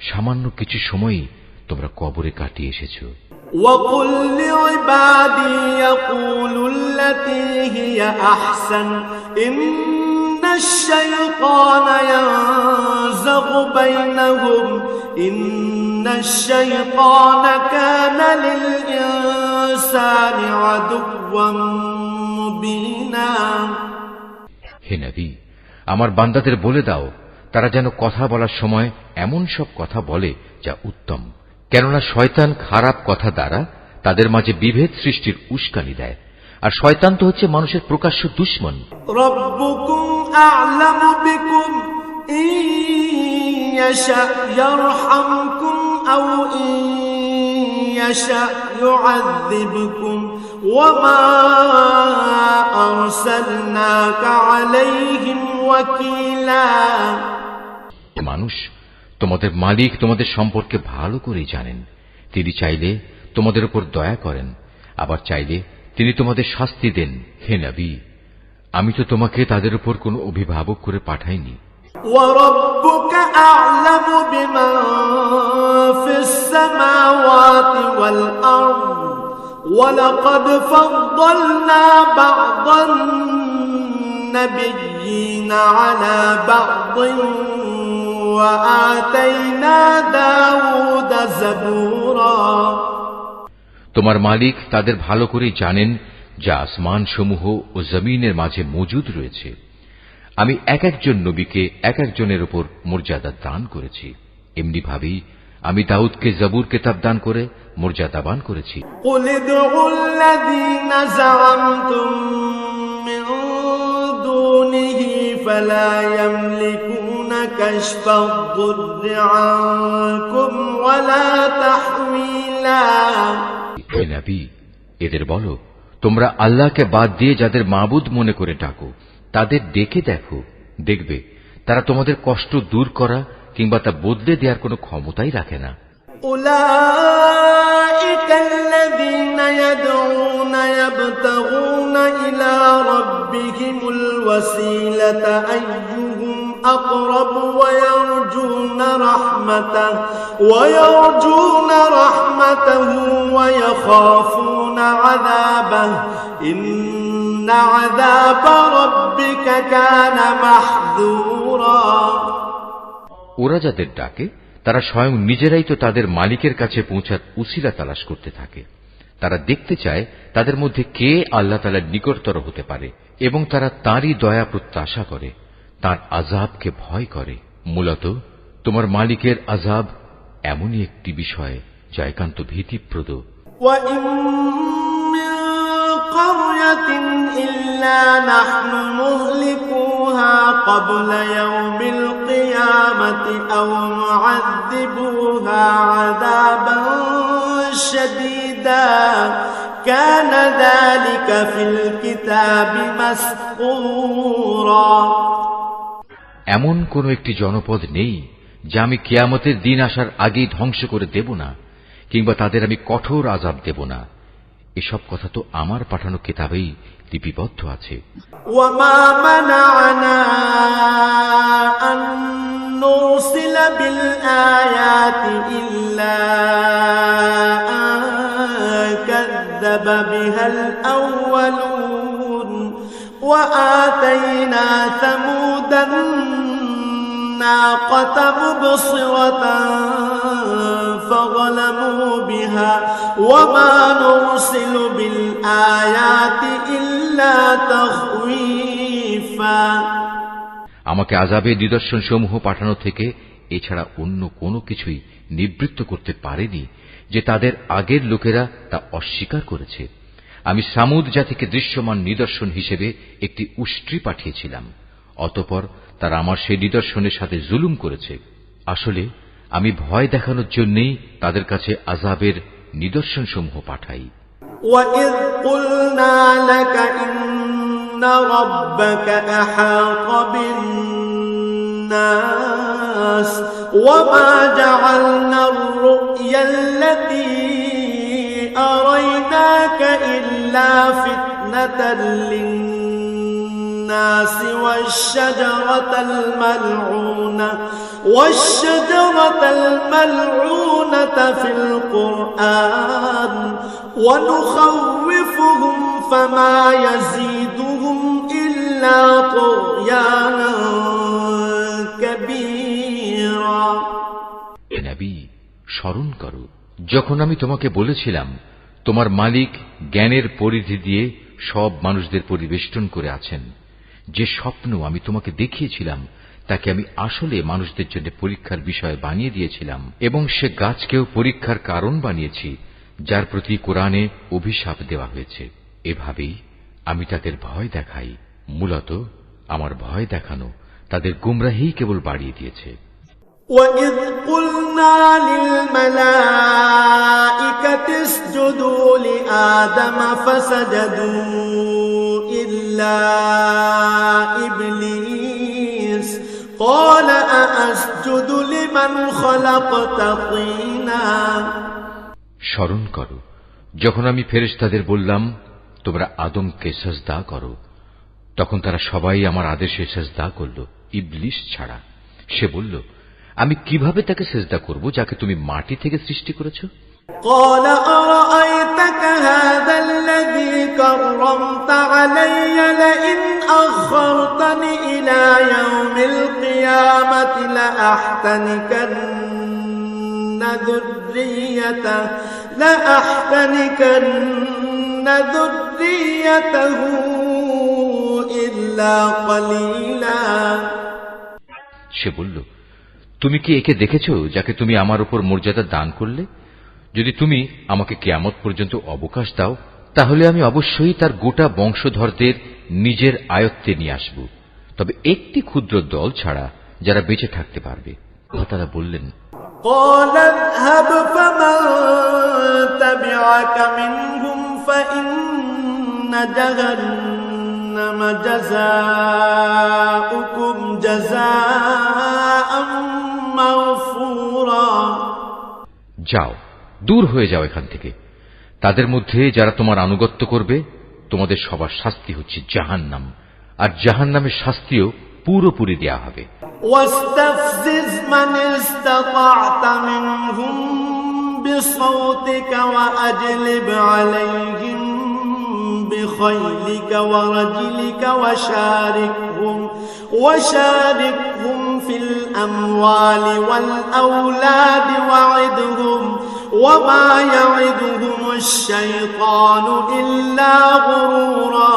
সামান্য কিছু সময়ই তোমরা কবরে কাটিয়ে এসেছো। وَقُلْ لِعِبَادِي يَقُولُوا الَّتِي هِيَ أَحْسَنُ إِنَّ الشَّيْطَانَ يَنزَغُ بَيْنَهُمْ إِنَّ الشَّيْطَانَ كَانَ لِلْإِنسَانِ عَدُوًّا مُبِينًا। হে নবী, আমার বান্দাদের বলে দাও তারা যেন কথা বলার সময় এমন সব কথা বলে যা উত্তম, কেননা শয়তান খারাপ কথা দ্বারা তাদের মাঝে বিভেদ সৃষ্টির উস্কানি দেয়, আর শয়তান তো হচ্ছে মানুষের প্রকাশ্য দুশমন। রব্বুকুম আ'লামু বিকুম ইন ইয়াশা ইয়ারহামকুম আও ইন ইয়াশা ইউআযযিবকুম ওয়া মা আরসালনাকা আলাইহিম ওয়াকিলা। মানুষ, তোমাদের মালিক তোমাদের সম্পর্কে ভালো করেই জানেন। তিনি চাইলে তোমাদের উপর দয়া করেন, আবার চাইলে তিনি তোমাদের শাস্তি দেন। হে নবী, আমি তো তোমাকে তাদের উপর কোনো অভিভাবক করে পাঠাইনি। ওয়ারাব্বুকা আ'লামু বিমান ফিস সামাওয়াতি ওয়াল আরদ ওয়া লাকাদ ফাদ্দালনা বা'দান নাবিয়্যিনা আলা বা'দিন وآتينا داود زبورا। তোমার মালিক তাদের ভালো করে জানেন যা আসমান সমূহ ও জমিনের মাঝে মজুদ রয়েছে। আমি এক একজন নবীকে এক একজনের উপর মর্যাদা দান করেছি, এমনি ভাবেই আমি দাউদকে জবুর কিতাব দান করে মর্যাদাবান করেছি। قُلِ ادْعُوا الَّذِينَ زَعَمْتُم مِّن دُونِهِ فَلَا يَمْلِكُونَ كَشْفَ الضُّرِّ عَنكُمْ وَلَا تَحْوِيلًا। হে নবী, এদের বলো, তোমরা আল্লাহকে বাদ দিয়ে যাদের মাবুদ মনে করে ডাকো তাদের ডেকে দেখো, দেখবে তারা তোমাদের কষ্ট দূর করা কিংবা তা বদলে দেওয়ার কোনো ক্ষমতাই রাখে না। أولئك الذين يدعون يبتغون إلى ربهم الوسيلة أيهم أقرب ويرجون رحمته ويخافون عذابه إن عذاب ربك كان محذورا। ওরা যাদের ডাকে তারা স্বয়ং নিজেরাই তো তাদের মালিকের কাছে পৌঁছার উসিলা তালাশ করতে থাকে। তারা দেখতে চায় তাদের মধ্যে কে আল্লাহ তাআলার নিকটতর হতে পারে এবং তারা তাঁরই দয়া প্রত্যাশা করে, তাঁর আযাবকে ভয় করে। মূলত তোমার মালিকের আযাব এমনই একটি বিষয় যা একান্ত ভীতিপ্রদ। وَإِن مِّن قَرْيَةٍ إِلَّا نَحْنُ مُهْلِكُوهَا قَبْلَ يَوْمِ الْقِيَامَةِ أَوْ نُعَذِّبُوهَا عَذَابًا شَدِيدًا كَانَ ذَلِكَ فِي الْكِتَابِ مَسْطُورًا। এমন কোন একটি জনপদ নেই যা আমি কিয়ামতের দিন আসার আগেই ধ্বংস করে দেব না, কিংবা তাদের আমি কঠোর আযাব দেব না। এসব কথা তো আমার পাঠানো কিতাবেই লিপিবদ্ধ আছে। ওয়ামা মানা'না আন নুরসিলা বিল আয়াতি ইল্লা আন কাযযাবা বিহাল আউয়ালুন ওয়া আতাইনা সামুদান الناقة مبصرة فظلموا بها وما نرسل بالآيات إلا تخويفا। আমাকে আযাবের নিদর্শন সমূহ পাঠানো থেকে এছাড়া অন্য কোনো কিছুই নিবৃত্ত করতে পারেনি যে তাদের আগের লোকেরা তা অস্বীকার করেছে। আমি সামুদ জাতিকে দৃশ্যমান নিদর্শন হিসেবে একটি উষ্ট্রি পাঠিয়েছিলাম, অতঃপর তারা আমার সেই নিদর্শনের সাথে জুলুম করেছে। আসলে আমি ভয় দেখানোর জন্যই তাদের কাছে আযাবের নিদর্শনসমূহ পাঠাই। وَإِذْ قُلْنَا لَكَ إِنَّ رَبَّكَ أَحَاطَ بِالنَّاسِ وَمَا جَعَلْنَا الرُّؤْيَا الَّتِي أَرَيْنَاكَ إِلَّا فِتْنَةً لِلنَّاسِ والشجرة الملعونة في القرآن ونخوفهم فما يزيدهم إلا طغيانا كبيرا। হে নবী, স্মরণ করো যখন আমি তোমাকে বলেছিলাম তোমার মালিক জ্ঞানের পরিধি দিয়ে সব মানুষদের পরিবেষ্টন করে আছেন। যে স্বপ্ন আমি তোমাকে দেখিয়েছিলাম তাকে আমি আসলে মানুষদের জন্য পরীক্ষার বিষয় বানিয়ে দিয়েছিলাম, এবং সে গাছকেও পরীক্ষার কারণ বানিয়েছি যার প্রতি কোরআনে অভিশাপ দেওয়া হয়েছে। এভাবেই আমি তাদের ভয় দেখাই। মূলত আমার ভয় দেখানো তাদের গুমরাহি কেবল বাড়িয়ে দিয়েছে। وَإِذْ قُلْنَا لِلْمَلَائِكَةِ اسْجُدُوا لِآدَمَ فَسَجَدُوا إِلَّا إِبْلِيسَ قَالَ أَأَسْجُدُ لِمَنْ خَلَقْتَ طِينًا। স্মরণ করো যখন আমি ফেরেশতাদের বললাম তোমরা আদমকে সিজদা করো, তখন তারা সবাই আমার আদেশে সিজদা করল, ইবলিস ছাড়া। সে বলল, আমি কিভাবে তাকে সিজদা করব যাকে তুমি মাটি থেকে সৃষ্টি করেছো? قال أرأيتك هذا الذي كرمت علي لئن أخرتني إلى يوم القيامة لأحتنكن ذريته إلا قليلا। সে বলল, তুমি কি একে দেখেছো যাকে তুমি আমার উপর মর্যাদা দান করলে? যদি তুমি আমাকে কিয়ামত পর্যন্ত অবকাশ দাও তাহলে আমি অবশ্যই তার গোটা বংশধরদের নিজের আয়ত্তে নিয়ে আসব, তবে একটি ক্ষুদ্র দল ছাড়া যারা বেঁচে থাকতে পারবে। তারা বললেন, قال اذهب فمن تبعك منهم فإن جهنم جزاؤكم جزاء مغفورا। যাও, দূর হয়ে যাও এখান থেকে। তাদের মধ্যে যারা তোমার আনুগত্য করবে তোমাদের সবার শাস্তি হচ্ছে জাহান্নাম, আর জাহান্নামের শাস্তিও পুরোপুরি দেয়া হবে। واستفزز من استطعت منهم بصوتك وأجلب عليهم بخيلك ورجلك وشاركهم في الأموال والأولاد وعدهم وما يعدهم الشيطان إلا غرورا।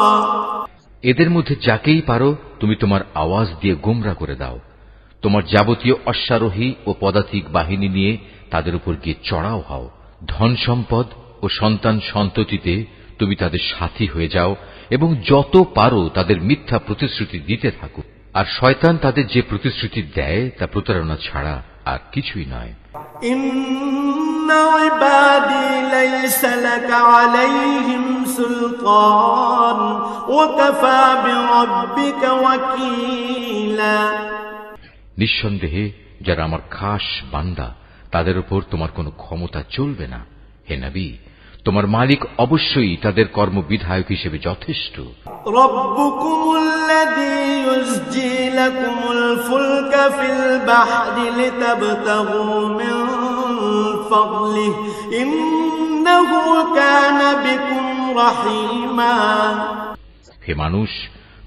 এদের মধ্যে যাকেই পারো তুমি তোমার আওয়াজ দিয়ে গোমরা করে দাও। তোমার যাবতীয় অশ্বারোহী ও পদাতিক বাহিনী নিয়ে তাদের উপর গিয়ে চড়াও হও। ধন সম্পদ ও সন্তান সন্ততিতে তুমি তাদের সাথী হয়ে যাও এবং যত পারো তাদের মিথ্যা প্রতিশ্রুতি দিতে থাকো। আর শয়তান তাদের যে প্রতিশ্রুতি দেয় তা প্রতারণা ছাড়া আর কিছুই নয়। ইন্না ইবাদি লাইসা লাকা আলাইহিম সুলতান ওয়া কাফা বিরাব্বিকা ওয়াকিলা। নিঃসন্দেহে যারা আমার খাস বান্দা তাদের উপর তোমার কোনো ক্ষমতা চলবে না। হে নবী, তোমার মালিক অবশ্যই তাদের কর্মবিধায়ক হিসেবে যথেষ্ট। রব্বুকুমুল্লাযী ইউসজি লাকুমুল ফুলকা ফিল বাহরি লিতাবতাগু মিন ফাদলিহি ইন্নাহু কানা বিকুম রাহিমা। হে মানুষ,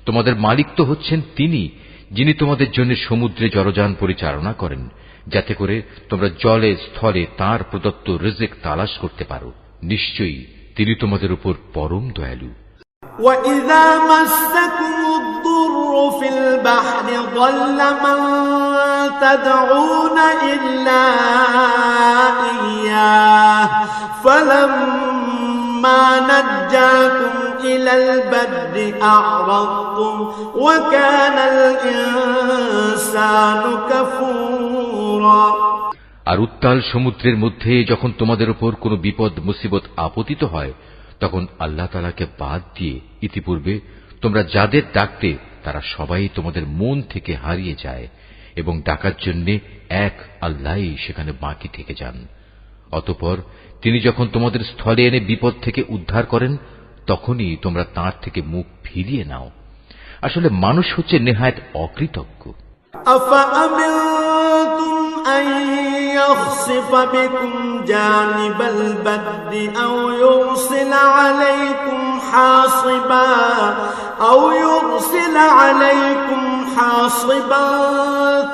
তোমাদের মালিক তো হচ্ছেন তিনি যিনি তোমাদের জন্য সমুদ্রে জলযান পরিচালনা করেন, যাতে করে তোমরা জলে স্থলে তাঁর প্রদত্ত রিজিক তালাশ করতে পারো। নিশ্চয়ই তিনি তোমাদের উপর পরম দয়ালু। وَإِذَا مَسَّكُمُ الضُّرُّ فِي الْبَحْرِ ضَلَّ مَن تدعون إلا إياه فلما نجاكم إلى البر أعرضتم وكان الإنسان كفورا আর উত্তাল সমুদ্রের মধ্যে যখন তোমাদের উপর কোনো বিপদ মুসিবত আপতিত হয়, তখন আল্লাহ তাআলাকে বাদ দিয়ে ইতিপূর্বে তোমরা যাদের ডাকতে তারা সবাই তোমাদের মন থেকে হারিয়ে যায় এবং ডাকার জন্য এক আল্লাহই সেখানে বাকি থেকে যান। অতঃপর তিনি যখন তোমাদের স্থলে এনে বিপদ থেকে উদ্ধার করেন, তখনই তোমরা তাঁর থেকে মুখ ফিরিয়ে নাও। আসলে মানুষ হচ্ছে নেহায়েত অকৃতজ্ঞ। أفأمنتم أن يخسف بكم جانب البر أو يرسل عليكم حاصبا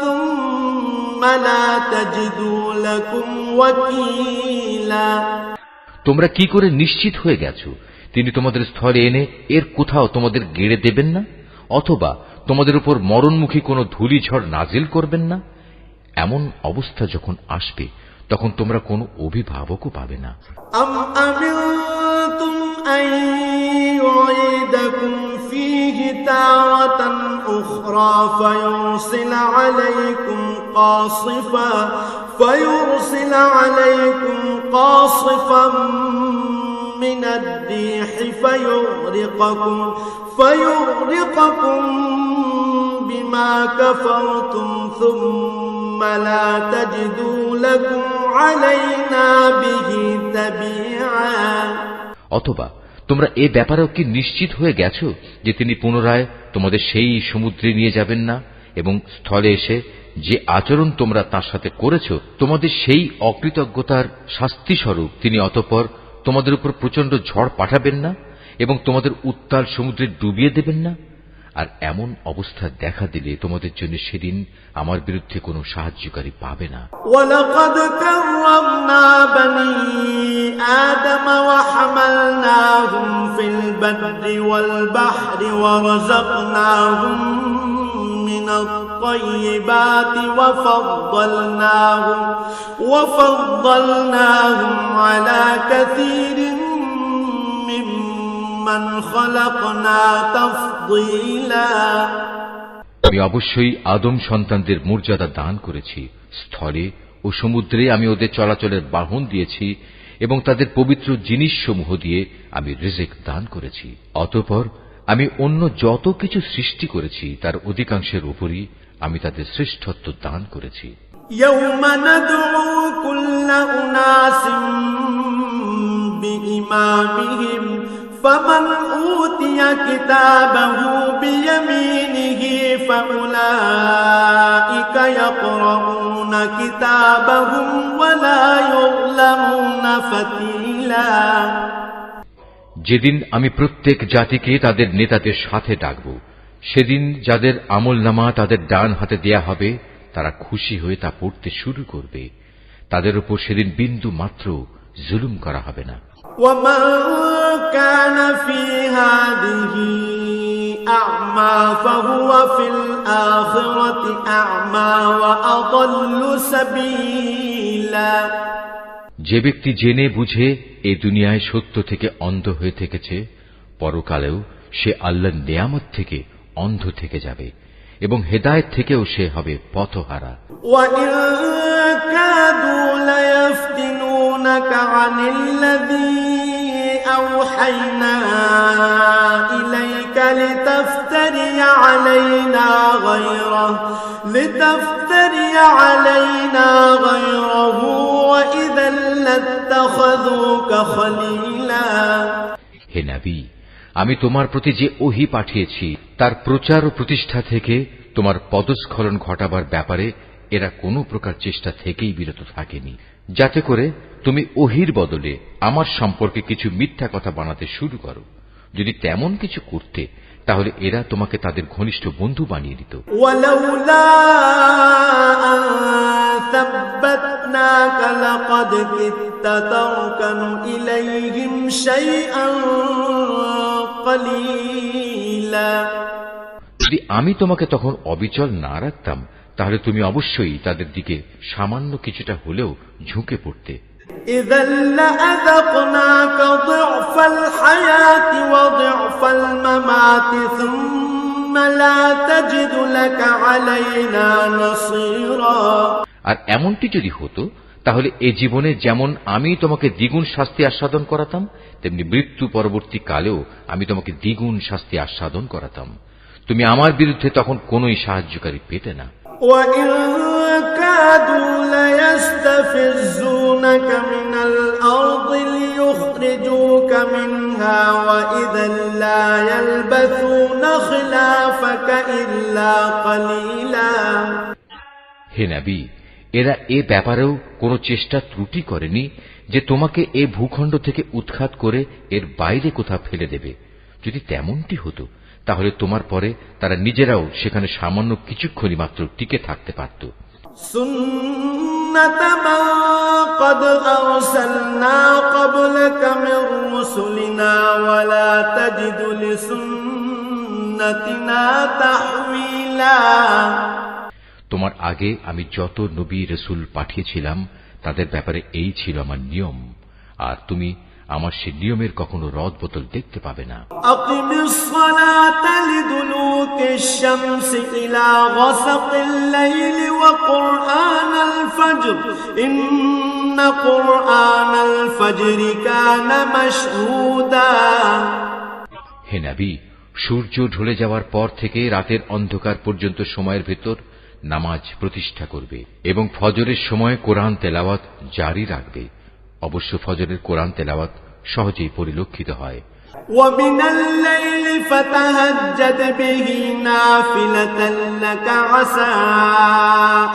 ثم لا تجدوا لكم وكيلا তোমরা কি করে নিশ্চিত হয়ে গেছো তিনি তোমাদের স্থলে এনে এর কোথাও তোমাদের গেড়ে দেবেন না, অথবা তোমাদের উপর মরণমুখী কোনো ধূলিঝড় নাজিল করবেন না? এমন অবস্থা যখন আসবে তখন তোমরা কোনো অভিভাবকও পাবে না। أم أمنتم أن يعيدكم فيه تارة أخرى فيرسل عليكم قاصفا من الريح فيغرقكم بما كفرتم ثم لا تجدوا لكم علينا به تبيعا অথবা তোমরা এ ব্যাপারেও কি নিশ্চিত হয়ে গেছো যে তিনি পুনরায় তোমাদের সেই সমুদ্রে নিয়ে যাবেন না এবং স্থলে এসে যে আচরণ তোমরা তার সাথে করেছো তোমাদের সেই অকৃতজ্ঞতার শাস্তি স্বরূপ তিনি অতঃপর তোমাদের উপর প্রচন্ড ঝড় পাঠাবেন না এবং তোমাদের উত্তাল সমুদ্রে ডুবিয়ে দেবেন না? আর এমন অবস্থা দেখা দিলে তোমাদের জন্য সেদিন আমার বিরুদ্ধে কোনো সাহায্যকারী পাবে না। ওয়ালাকাদ কাররামনা বনি আদম ওয়া হামালনাহুম ফিল বাররি ওয়াল বাহরি ওয়া রাযাকনাহুম মিনাত তাইয়্যিবাতি ওয়া ফাদ্দালনাহুম আলা কাসীরিন মিম্মান খালাকনা তাফদীলা। আমি অবশ্যই আদম সন্তানদের মর্যাদা দান করেছি। স্থলে ও সমুদ্রে আমি ওদের চলাচলের বাহন দিয়েছি এবং তাদের পবিত্র জিনিসসমূহ দিয়ে আমি রিজিক দান করেছি। অতঃপর আমি অন্য যত কিছু সৃষ্টি করেছি তার অধিকাংশের উপরই আমি তাদের শ্রেষ্ঠত্ব দান করেছি। ইয়াওমা নাদউ কুল্লা উনাসিম বিইমামিহিম فمن أوتي كتابه بيمينه فأولئك يقرؤون كتابهم ولا يظلمون فتيلا। যেদিন আমি প্রত্যেক জাতিকে তাদের নেতাদের সাথে ডাকব, সেদিন যাদের আমলনামা তাদের ডান হাতে দেয়া হবে তারা খুশি হয়ে তা পড়তে শুরু করবে। তাদের উপর সেদিন বিন্দু মাত্র জুলুম করা হবে না। ومن كان في هذه أعمى فهو في الآخرة أعمى وأضل سبيلا। যে ব্যক্তি জেনে বুঝে এই দুনিয়ায় সত্য থেকে অন্ধ হয়ে থেকেছে, পরকালেও সে আল্লাহর নিয়ামত থেকে অন্ধ থেকে যাবে এবং হেদায়েত থেকেও সে হবে পথহারা। وَإِن كَادُوا لَيَفْتِنُونَكَ عَنِ الَّذِي أَوْحَيْنَا إِلَيْكَ لِتَفْتَرِيَ عَلَيْنَا غَيْرَهُ وَإِذًا لَّاتَّخَذُوكَ خَلِيلًا। হে নবী, আমি তোমার প্রতি যে ওহী পাঠিয়েছি তার প্রচার ও প্রতিষ্ঠা থেকে তোমার পদস্খলন ঘটাবার ব্যাপারে এরা কোনো প্রকার চেষ্টা থেকেই বিরত থাকেনি, যাতে করে তুমি ওহীর বদলে আমার সম্পর্কে কিছু মিথ্যা কথা বানাতে শুরু করো। যদি তেমন কিছু করতে তাহলে এরা তোমাকে তাদের ঘনিষ্ঠ বন্ধু বানিয়ে দিত। ওয়ালাউলা আন সাব্বাতনাকা লাকাদ কিত্তা তারকানু ইলাইহিম শাইআন কলিলা। যদি আমি তোমাকে তখন অবিচল না রাখতাম তাহলে তুমি অবশ্যই তাদের দিকে সামান্য কিছুটা হলেও ঝুঁকে পড়তে। إذا لأذقناك ضعف الحياة وضعف الممات ثم لا تجد لك علينا نصيرا। আর এমনটি যদি হতো তাহলে এ জীবনে যেমন আমি তোমাকে দ্বিগুণ শাস্তি আস্বাদন করাতাম, তেমনি মৃত্যু পরবর্তী কালেও আমি তোমাকে দ্বিগুণ শাস্তি আস্বাদন করাতাম। তুমি আমার বিরুদ্ধে তখন কোনোই সাহায্যকারী পেতে না। وَإِن كَادُوا لَيَسْتَفِزُّونَكَ مِنَ الْأَرْضِ لِيُخْرِجُوكَ مِنْهَا وَإِذًا لَّا يَلْبَثُونَ خِلَافَكَ إِلَّا قَلِيلًا। হে নবী, এরা এ ব্যাপারেও কোনো চেষ্টা ত্রুটি করেনি যে তোমাকে এ ভূখণ্ড থেকে উৎখাত করে এর বাইরে কোথাও ফেলে দেবে। যদি তেমনটি হতো তাহলে তোমার পরে তারা নিজেরাও সেখানে সামান্য কিছুক্ষণই মাত্র টিকে থাকতে পারত। সুন্নাত মান ক্বাদ আরসালনা ক্বাবলাকা মির রুসুলিনা ওয়া লা তাজিদু লিসুন্নাতিনা তাহওয়িলা। তোমার আগে আমি যত নবী রাসূল পাঠিয়েছিলাম তাদের ব্যাপারে এই ছিল আমার নিয়ম, আর তুমি আমার সে নিয়মের কখনো রদ বদল দেখতে পাবে না। আকিমিস সালাতা লিদুলুকিশ শামসি ইলা গাসাকিল লাইলি ওয়া কুরআনাল ফাজর ইন্না কুরআনাল ফাজরি কানা মাশহুদা। হে নবী, সূর্য ঢলে যাওয়ার পর থেকে রাতের অন্ধকার পর্যন্ত সময়ের ভেতর নামাজ প্রতিষ্ঠা করবে এবং ফজরের সময় কোরআন তেলাওয়াত জারি রাখবে। অবশ্য ফজরের কোরআন তেলাওয়াত সহজেই পরিলক্ষিত হয়। وَمِنَ اللَّيْلِ فَتَهَجَّدْ بِهِ نَافِلَةً لَكَ عَسَىٰ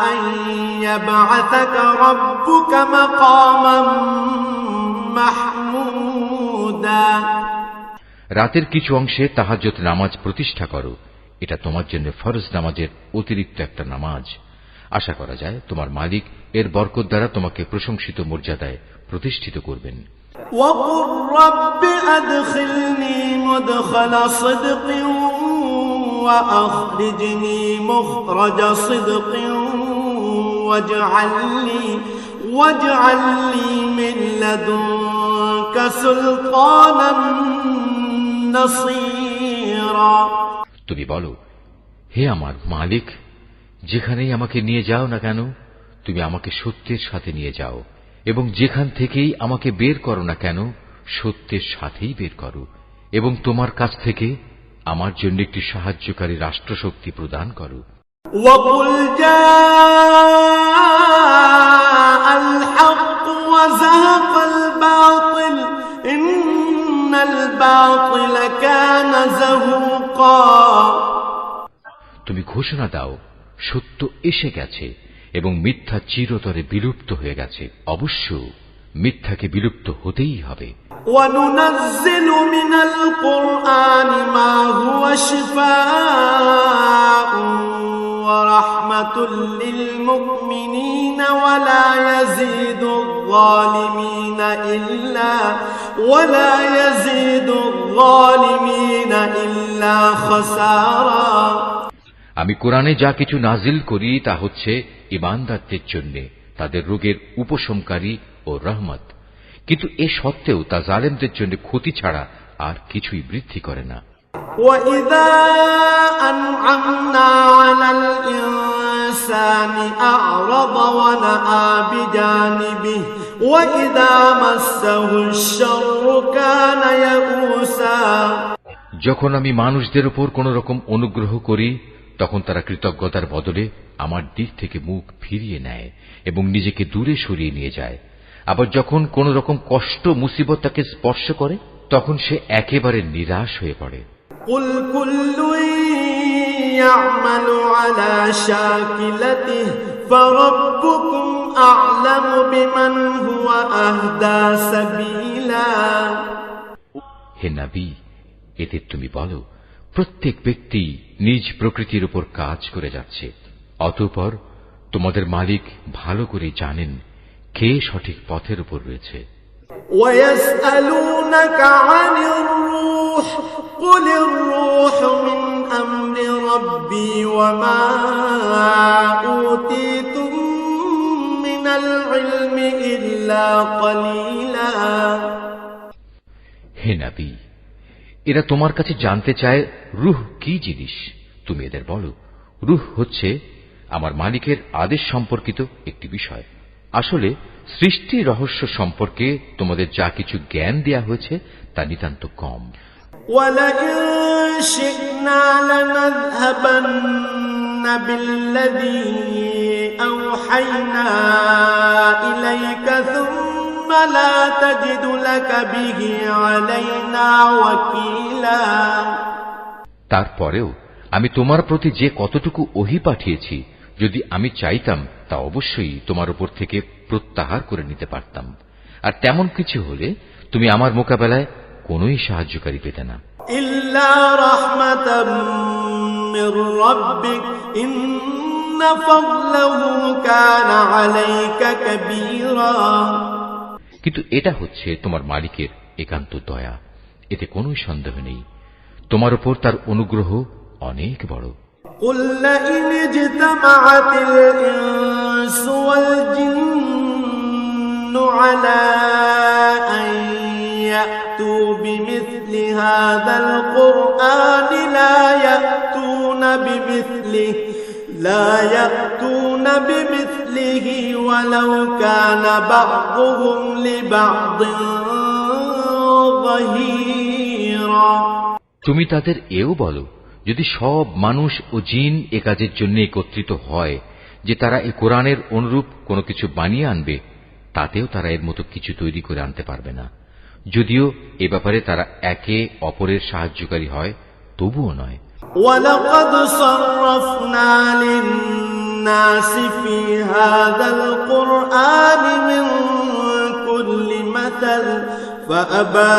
أَن يَبْعَثَكَ رَبُّكَ مَقَامًا مَحْمُودًا। রাতের কিছু অংশে তাহাজ্জুদ নামাজ প্রতিষ্ঠা করো, এটা তোমার জন্য ফরজ নামাজের অতিরিক্ত একটা নামাজ। আশা করা যায় তোমার মালিক এর বরকত দ্বারা তোমাকে প্রশংসিত মর্যাদায় প্রতিষ্ঠিত করবেন। وَقُل رَّبِّ أَدْخِلْنِي مُدْخَلَ صِدْقٍ وَأَخْرِجْنِي مُخْرَجَ صِدْقٍ وَاجْعَل لِّي مِن لَّدُنكَ سُلْطَانًا نَّصِيرًا। তুমি বলো, হে আমার মালিক, যেখানেই আমাকে নিয়ে যাও না কেন তুমি আমাকে সত্যের সাথে নিয়ে যাও, এবং যেখান থেকেই আমাকে বের করো না কেন সত্যের সাথেই বের করো, এবং তোমার কাছ থেকে আমার জন্য একটি সাহায্যকারী রাষ্ট্রশক্তি প্রদান করো। وَقُلْ جَاءَ الْحَقُّ وَزَهَقَ الْبَاطِلُ إِنَّ الْبَاطِلَ كَانَ زَهُوقًا। তুমি ঘোষণা দাও, সত্য এসে গেছে এবং মিথ্যা চিরতরে বিলুপ্ত হয়ে গেছে। অবশ্য মিথ্যাকে বিলুপ্ত হতেই হবে। وَنُنَزِّلُ مِنَ الْقُرْآنِ مَا هُوَ شِفَاءٌ وَرَحْمَةٌ لِّلْمُؤْمِنِينَ وَلَا يَزِيدُ الظَّالِمِينَ إِلَّا خَسَارًا। আমি কোরআনে যা কিছু নাজিল করি তা হচ্ছে ঈমানদারদের জন্য তাদের রোগের উপশমকারী ও রহমত, কিন্তু এ সত্ত্বেও তা জালেমদের জন্য ক্ষতি ছাড়া আর কিছুই বৃদ্ধি করে না। وَإِذَا أَنْعَمْنَا عَلَى الْإِنسَانِ أَعْرَضَ وَنَأَىٰ بِجَانِبِهِ وَإِذَا مَسَّهُ الشَّرُّ كَانَ يَئُوسًا। যখন আমি মানুষদের উপর কোন রকম অনুগ্রহ করি তখন তারা কৃতজ্ঞতার বদলে আমার দিক থেকে মুখ ফিরিয়ে নেয় এবং নিজেকে দূরে সরিয়ে নিয়ে যায়। আবার যখন কোন রকম কষ্ট মুসিবত তাকে স্পর্শ করে তখন সে একেবারে নিরাশ হয়ে পড়ে। قُلْ كُلٌّ يَعْمَلُ عَلَى شَاكِلَتِهِ فَرَبُّكُمْ أَعْلَمُ بِمَنْ هُوَ أَهْدَىٰ سَبِيلًا। হে নবী, এতে তুমি বলো, প্রত্যেক ব্যক্তি নিজ প্রকৃতির উপর কাজ করে যাচ্ছে, অতঃপর তোমাদের মালিক ভালো করে জানেন কে সঠিক পথের উপর রয়েছে। وَيَسْأَلُونَكَ عَنِ الرُّوحِ قُلِ الرُّوحُ مِنْ أَمْرِ ربي وما أوتيتم من العلم إلا قليلا হে নবী, এরা তোমার কাছে জানতে চায় রূহ কি জিনিস। তুমি এদের বলো, রূহ হচ্ছে আমার মালিকের আদেশ সম্পর্কিত একটি বিষয়। আসলে সৃষ্টি রহস্য সম্পর্কে তোমাদের যা কিছু জ্ঞান দেয়া হয়েছে তা নিতান্ত কম। ولئن شئنا لنذهبن بالذي أوحينا إليك ثم لا تجد لك به علينا وكيلا তারপরেও আমি তোমার প্রতি যে কতটুকু ওহী পাঠিয়েছি, যদি আমি চাইতাম তা অবশ্যই তোমার উপর থেকে প্রত্যাহার করে নিতে পারতাম, আর তেমন কিছু হলে তুমি আমার মোকাবেলায় কোনোই সাহায্যকারী পেতে না। إلا رحمة من ربك إن فضله كان عليك كبيرا কিন্তু এটা হচ্ছে তোমার মালিকের একান্ত দয়া, এতে কোনো সন্দেহ নেই। তোমার উপর তার অনুগ্রহ অনেক বড়। قل لئن اجتمعت الإنس والجن على أن يأتوا بمثل هذا القرآن لا يأتون بمثله ولو كان بعضهم لبعض ظهيرا তুমি তাদের এও বলো, যদি সব মানুষ ও জিন এ কাজের জন্য একত্রিত হয় যে তারা এই কোরআনের অনুরূপ কোনো কিছু বানিয়ে আনবে, তাতেও তারা এর মতো কিছু তৈরি করে আনতে পারবে না। যদিও এ ব্যাপারে তারা একে অপরের সাহায্যকারী হয়, তবুও নয়। وَلَقَدْ صَرَّفْنَا لِلنَّاسِ فِي هَذَا الْقُرْآنِ مِنْ كُلِّ مَثَلٍ فَأَبَى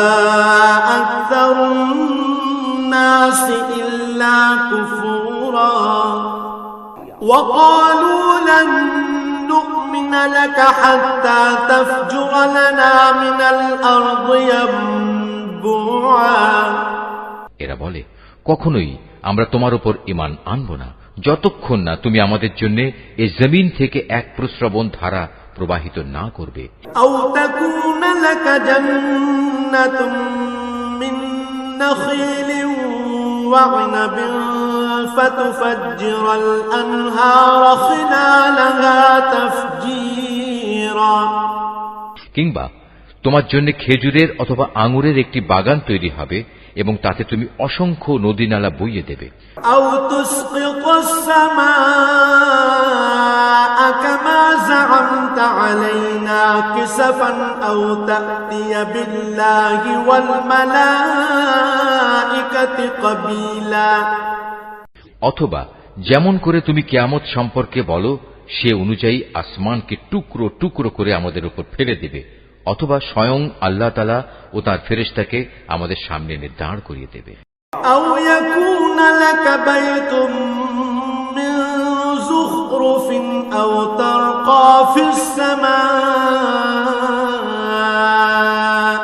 أَكْثَرُ النَّاسِ إِلَّا كُفُورًا وَقَالُوا لَن نُّؤْمِنَ لَكَ حَتَّى تَفْجُرَ لَنَا مِنَ الْأَرْضِ يَنبُوعًا এরা বলে, কখনোই আমরা তোমার উপর ঈমান আনব না যতক্ষণ না তুমি আমাদের জন্য এই জমিন থেকে এক প্রস্রবণ ধারা প্রবাহিত না করবে। أو تكون لك جنة من نخيل وعنب فتفجر الأنهار خلالها تفجيرا কিংবা তোমার জন্য খেজুরের অথবা আঙুরের একটি বাগান তৈরি হবে এবং তাতে তুমি অসংখ্য নদী নালা বইয়ে দেবে। أو تسقط السماء كما زعمت علينا كسفا أو تأتي بالله والملائكة قبيلا অথবা যেমন করে তুমি কিয়ামত সম্পর্কে বলো সে অনুযায়ী আসমানকে টুকরো টুকরো করে আমাদের উপর ফেলে দেবে, অথবা স্বয়ং আল্লাহ তাআলা ও তার ফেরেশতাকে আমাদের সামনে এনে দাঁড় করিয়ে দেবে। أو يكون لك بيت من زخرف أو ترقى في السماء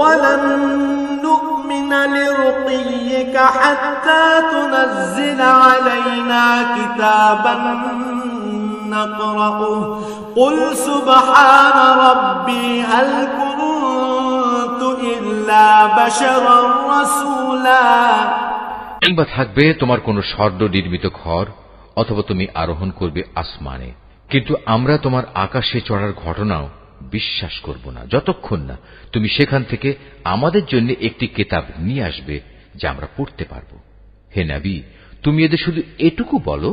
ولن نؤمن لرقيك حتى تنزل علينا كتابا نقرأه قل سبحان ربي هل كنت إلا بشرا رسولا কিংবা থাকবে তোমার কোন স্বর্ণ নির্মিত ঘর, অথবা তুমি আরোহণ করবে আসমানে, কিন্তু আমরা তোমার আকাশে চড়ার ঘটনাও বিশ্বাস করব না যতক্ষণ না তুমি সেখান থেকে আমাদের জন্য একটি কিতাব নিয়ে আসবে যা আমরা পড়তে পারব। হে নবী, তুমি এদের শুধু এটুকু বলো,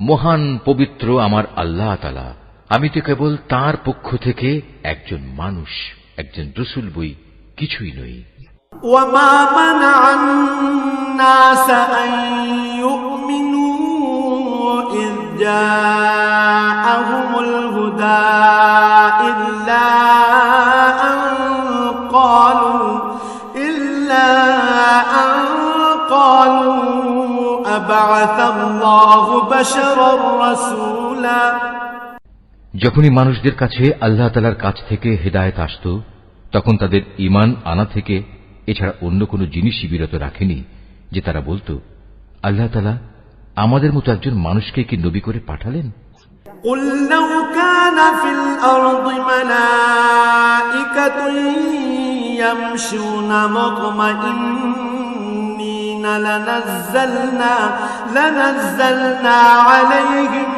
মহান পবিত্র আমার আল্লাহ তাআলা, আমি তো কেবল তাঁর পক্ষ থেকে একজন মানুষ, একজন রাসূল বই, কিছুই নই। وما منع الناس أن يؤمنوا إذ جاءهم الهدى إلا أن قالوا أبعث الله بشرا رسولا যখনই মানুষদের কাছে আল্লাহ তাআলার কাছ থেকে হেদায়েত আসত, তখন তাদের ঈমান আনা থেকে এছাড়া অন্য কোনো জিনিসই বিরত রাখেনি যে তারা বলতো, আল্লাহ তাআলা আমাদের মতো একজন মানুষকে কি নবী করে পাঠালেন? قل لو كان في الأرض ملائكة يمشون مطمئنين لنزلنا عليهم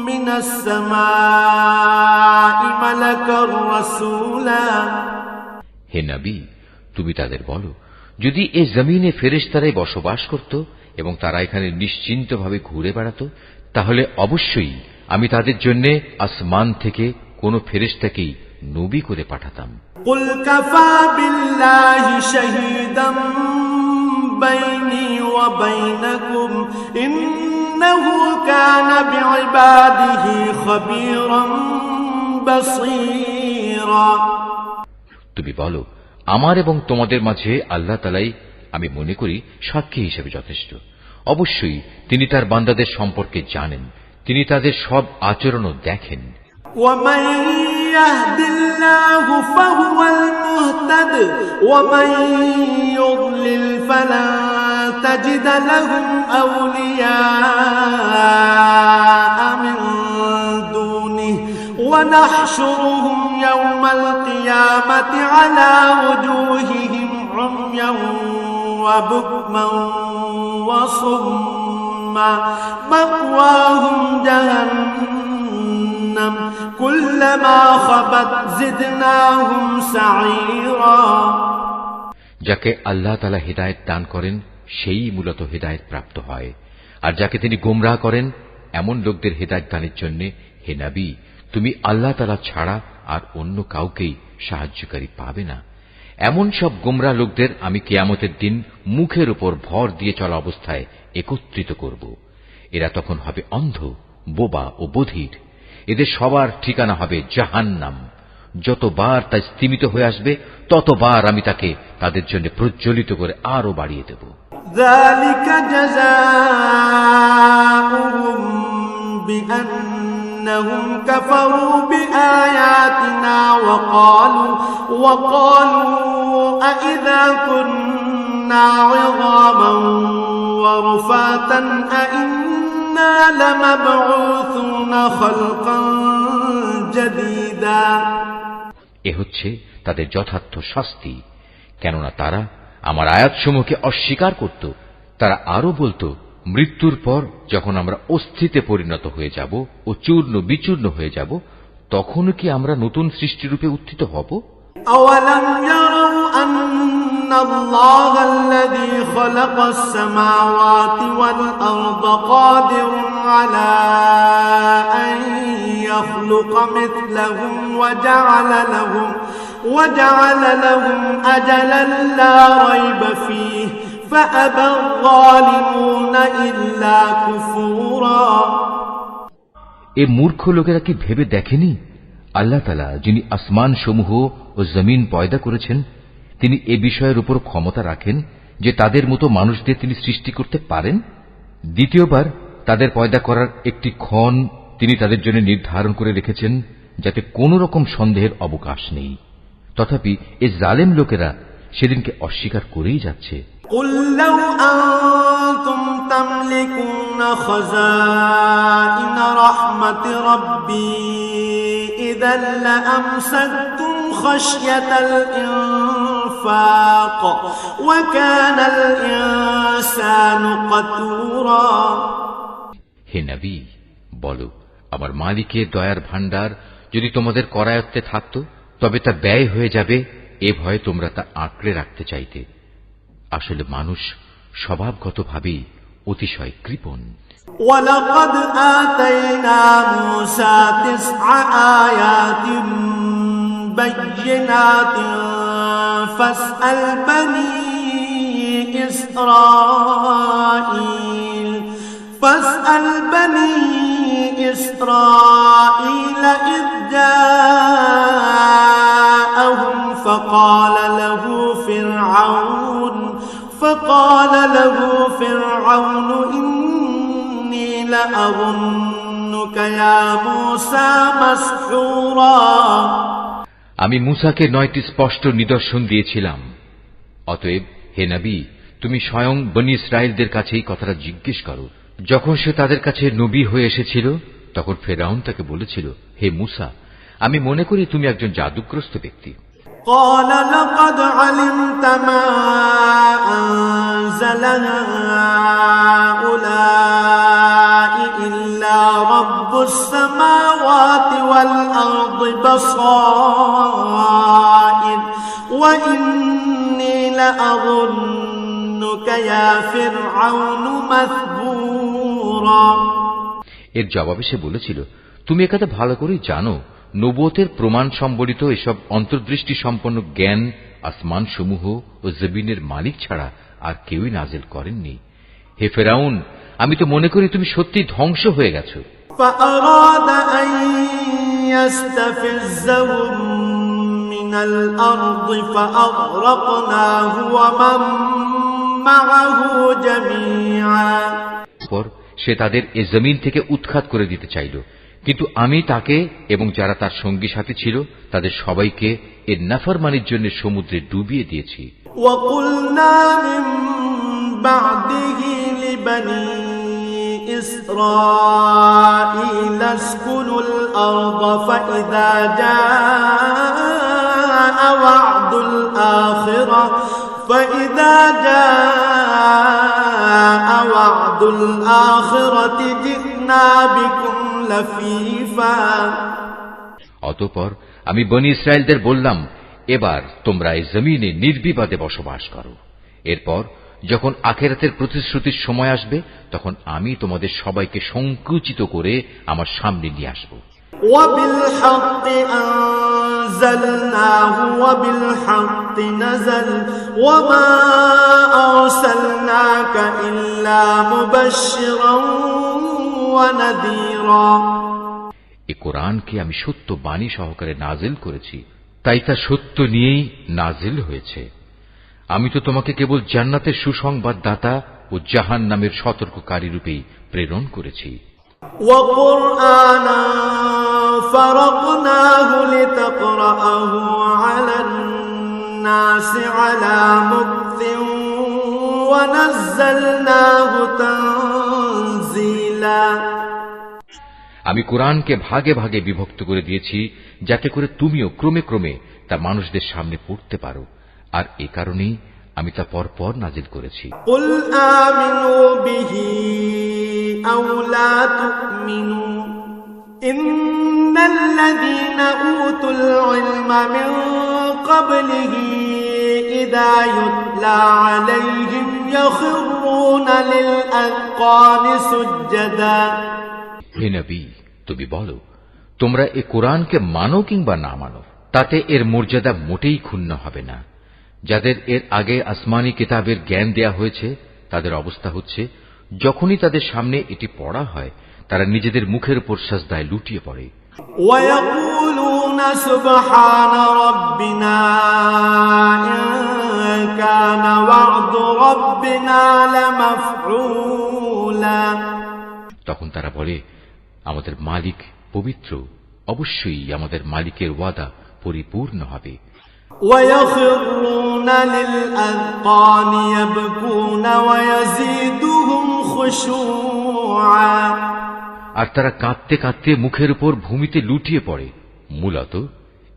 من السماء ملكا رسولا। হে নবী, তুমি তাদের বলো, যদি এ জমিনে ফেরেশতারাই বসবাস করত এবং তারা এখানে নিশ্চিন্তভাবে ঘুরে বেড়াত, তাহলে অবশ্যই আমি তাদের জন্য আসমান থেকে কোন ফেরেশতাকেই নবী করে পাঠাতাম। قل كفى بالله شهيدا بيني وبينكم إنه كان بعباده خبيرا بصيرا। তুমি বলো, আমার এবং তোমাদের মাঝে আল্লাহ তাআলাই আমি মনে করি সাক্ষী হিসেবে যথেষ্ট। অবশ্যই তিনি তার বান্দাদের সম্পর্কে জানেন, তিনি তাদের সব আচরণও দেখেন। ومن يهد الله فهو المهتد ومن يضلل فلن تجد لهم أولياء من دونه ونحشرهم يوم القيامة على وجوههم عميا وبكما وصما مأواهم جهنم كلما خبت زدناهم سعيرا। যাকে আল্লাহ তাআলা হিদায়াত দান করেন সেই মূলত হিদায়াত প্রাপ্ত হয়, আর যাকে তিনি গোমরাহ করেন এমন লোকদের হিদায়াত দানের জন্য হে নবী, তুমি আল্লাহ তাআলা ছাড়া আর অন্য কাউকেই সাহায্যকারী পাবে না। এমন সব গোমরাহ লোকদের আমি কিয়ামতের দিন মুখের উপর ভর দিয়ে চলা অবস্থায় একত্রিত করব। এরা তখন হবে অন্ধ, বোবা ও বধির। এদের সবার ঠিকানা হবে জাহান্নাম। যতবার তা স্তিমিত হয়ে আসবে ততবার আমি তাকে তাদের জন্য প্রজ্বলিত করে আরো বাড়িয়ে দেব। ذلك جزاؤهم بأنهم كفروا بآياتنا وقالوا أإذا كنا عظاما ورفاتا أإنا لمبعوثون خلقا جديدا। এ হচ্ছে তাদের যথার্থ শাস্তি, কেননা তারা আমার আয়াতসমূহকে অস্বীকার করত। তারা আরো বলতো, মৃত্যুর পর যখন আমরা অস্থিতে পরিণত হয়ে যাব ও চূর্ণ বিচূর্ণ হয়ে যাব, তখনও কি আমরা নতুন সৃষ্টিরূপে উত্থিত হব? أولم يروا أن الله الذي خلق السماوات والأرض قادر على أن يخلق مثلهم وجعل لهم أجلا لا ريب فيه فأبى الظالمون إلا كفورا। এ মূর্খ লোকেরা কি ভেবে দেখেনি আল্লাহ তাআলা যিনি আসমান সমূহ ও জমিন পয়দা করেছেন, তিনি এ বিষয়ের উপর ক্ষমতা রাখেন যে তাদের মতো মানুষদের তিনি সৃষ্টি করতে পারেন। দ্বিতীয়বার তাদের পয়দা করার একটি ক্ষণ তিনি তাদের জন্য নির্ধারণ করে রেখেছেন, যাতে কোন রকম সন্দেহের অবকাশ নেই। তথাপি এ জালেম লোকেরা সেদিনকে অস্বীকার করেই যাচ্ছে। قل لو أنتم تملكون خزائن رحمة ربي إذا لأمسكتم خشية الإنفاق وكان الإنسان قتورا। হে নবী, বলো, আমার মালিকের দয়ার ভাণ্ডার যদি তোমাদের করায়ত্তে থাকত, তবে তা ব্যয় হয়ে যাবে এ ভয়ে তোমরা তা আঁকড়ে রাখতে চাইতে। আসলে মানুষ স্বভাবগতভাবেই অতিশয় কৃপণ। وَلَقَدْ آتَيْنَا مُوسَى 9 آيَاتٍ بَيِّنَاتٍ فَاسْأَلْ بَنِي إِسْرَائِيلَ إِذْ جَاءَهُمْ فقال له فرعون إني لأظنك يا موسى مسحورا। আমি মূসাকে 9টি স্পষ্ট নিদর্শন দিয়েছিলাম। অতএব হে নবী, তুমি স্বয়ং বনী ইসরাইলদের কাছেই কথাটা জিজ্ঞেস করো। যখন সে তাদের কাছে নবী হয়ে এসেছিল তখন ফেরাউন তাকে বলেছিল, হে মুসা, আমি মনে করি তুমি একজন জাদুগ্রস্ত ব্যক্তি। قال لقد علمت ما أنزل هؤلاء إلا رب السماوات والأرض بصائر وإني لأظنك يا فرعون مثبورا। এর জবাবে সে বলেছিল, তুমি একথা ভালো করেই জানো, নবুয়তের প্রমাণ সম্বলিত এসব অন্তর্দৃষ্টি সম্পন্ন জ্ঞান আসমান সমূহ ও জমিনের মালিক ছাড়া আর কেউই নাজিল করেননি। হে ফেরাউন, আমি তো মনে করি তুমি সত্যি ধ্বংস হয়ে গেছো। فأراد أن يستفزهم من الأرض فأغرقناه ومن معه جميعا। সে তাদের এ জমিন থেকে উৎখাত করে দিতে চাইল, কিন্তু আমি তাকে এবং যারা তার সঙ্গী সাথী ছিল তাদের সবাইকে এর নাফরমানির জন্য সমুদ্রে ডুবিয়ে দিয়েছি। وَقُلْنَا مِن بَعْدِهِ لِبَنِي إِسْرَائِيلَ اسْكُنُوا الْأَرْضَ فَإِذَا جَاءَ وَعْدُ الْآخِرَةِ جِئْنَا بِكُمْ لَفِيفًا। অতঃপর আমি বনী ইসরায়েলদের বললাম, এবার তোমরা এই জমিনে নির্বিবাদে বসবাস করো। এরপর যখন আখিরাতের প্রতিশ্রুতির সময় আসবে তখন আমি তোমাদের সবাইকে সংকুচিত করে আমার সামনে নিয়ে আসব। وَبِالْحَقِّ أَنزَلْنَاهُ وَبِالْحَقِّ نَزَلَ وَمَا أَرْسَلْنَاكَ إِلَّا مُبَشِّرًا وَنَذِيرًا। এই কোরআনকে আমি সত্য বাণী সহকারে নাজিল করেছি, তাই তা সত্য নিয়েই নাজিল হয়েছে। আমি তো তোমাকে কেবল জান্নাতের সুসংবাদদাতা ও জাহান্নামের সতর্ককারী রূপেই প্রেরণ করেছি। وَقُرْآنًا فَرَقْنَاهُ لِتَقْرَأَهُ عَلَى النَّاسِ عَلَى مُكْثٍ وَنَزَّلْنَاهُ تَنزِيلًا। আমি কোরআনকে ভাগে ভাগে বিভক্ত করে দিয়েছি যাতে করে তুমিও ক্রমে ক্রমে তা মানুষদের সামনে পড়তে পারো, আর এ কারণেই আমি তা পরপর নাজিল করেছি। قُلْ آمِنُوا بِهِ أَوْ لَا تُؤْمِنُوا إِنَّ الَّذِينَ أُوتُوا الْعِلْمَ مِنْ قَبْلِهِ إِذَا يُتْلَى عَلَيْهِمْ يَخِرُّونَ لِلْأَذْقَانِ سُجَّدًا। হে নবী, তুমি বলো, তোমরা এ কোরআনকে মানো কিংবা না মানো, তাতে এর মর্যাদা মোটেই ক্ষুণ্ণ হবে না। যাদের এর আগে আসমানি কিতাবের জ্ঞান দেয়া হয়েছে তাদের অবস্থা হচ্ছে, যখনই তাদের সামনে এটি পড়া হয় তারা নিজেদের মুখের উপর সাজদায় লুটিয়ে পড়ে। وَيَقُولُونَ سُبْحَانَ رَبِّنَا إِن كَانَ وَعْدُ رَبِّنَا لَمَفْعُولًا। তখন তারা বলে, আমাদের মালিক পবিত্র, অবশ্যই আমাদের মালিকের ওয়াদা পরিপূর্ণ হবে। وَيَخِرُّونَ لِلْأَذْقَانِ يَبْكُونَ وَيَزِيدُهُمْ خُشُوعًا। আর তারা কাঁদতে কাঁদতে মুখের উপর ভূমিতে লুটিয়ে পড়ে। মূলত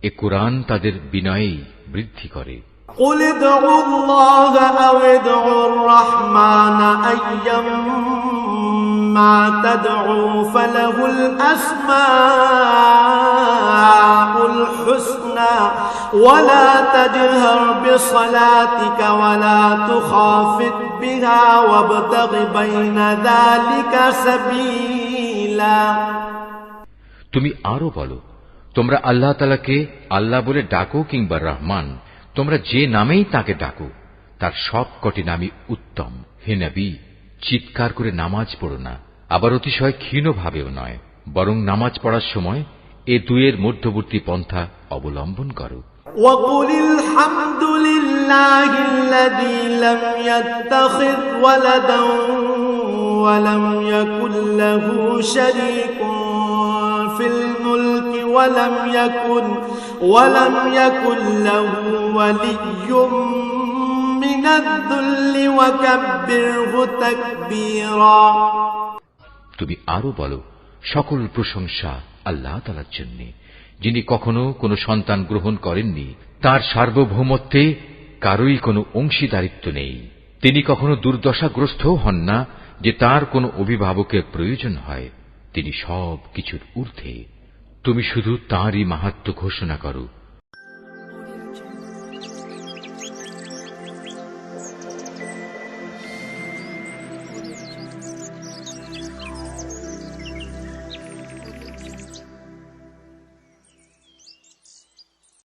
এ কোরআন তাদের বিনয়েই বৃদ্ধি করে। قُلِ ادْعُوا اللَّهَ أَوِ ادْعُوا الرَّحْمَنَ أَيَّمَّا تَدْعُوا فَلَهُ الْأَسْمَاءُ الْحُسْنَى وَلَا تَجْهَرْ بِصَلَاتِكَ وَلَا تُخَافِتْ بِهَا وَابْتَغِ بَيْنَ ذَلِكَ سَبِيلًا। তুমি আরো বলো, তোমরা আল্লাহ তাআলাকে আল্লাহ বলে ডাকো কিংবা রহমান, তোমরা যে নামেই তাকে ডাকো, তার সব কটি নামই উত্তম। হে নবী, চিৎকার করে নামাজ পড়ো না, আবার অতিশয় ক্ষীণ ভাবেও নয়, বরং নামাজ পড়ার সময় এ দুয়ের মধ্যবর্তী পন্থা অবলম্বন করো। وَقُلِ الْحَمْدُ لِلَّهِ الَّذِي لَمْ يَتَّخِذْ وَلَدًا وَلَمْ يَكُنْ لَهُ شَرِيكٌ فِي الْمُلْكِ وَلَمْ يَكُنْ لَهُ وَلِيٌّ مِّنَ الذُّلِّ وَكَبِّرْهُ تَكْبِيرًا। তুমি আরো বলো, সকল প্রশংসা আল্লাহ তাআলার জন্য, যিনি কখনো কোনো সন্তান গ্রহণ করেননি, তার সার্বভৌমত্বে কারোই কোনো অংশীদারিত্ব নেই। তিনি কখনো দুর্দশাগ্রস্তও হন না যে তার কোনো অভিভাবকের প্রয়োজন হয়। তিনি সব কিছুর ঊর্ধ্বে। তুমি শুধু তাঁরই মাহাত্ম্য ঘোষণা করো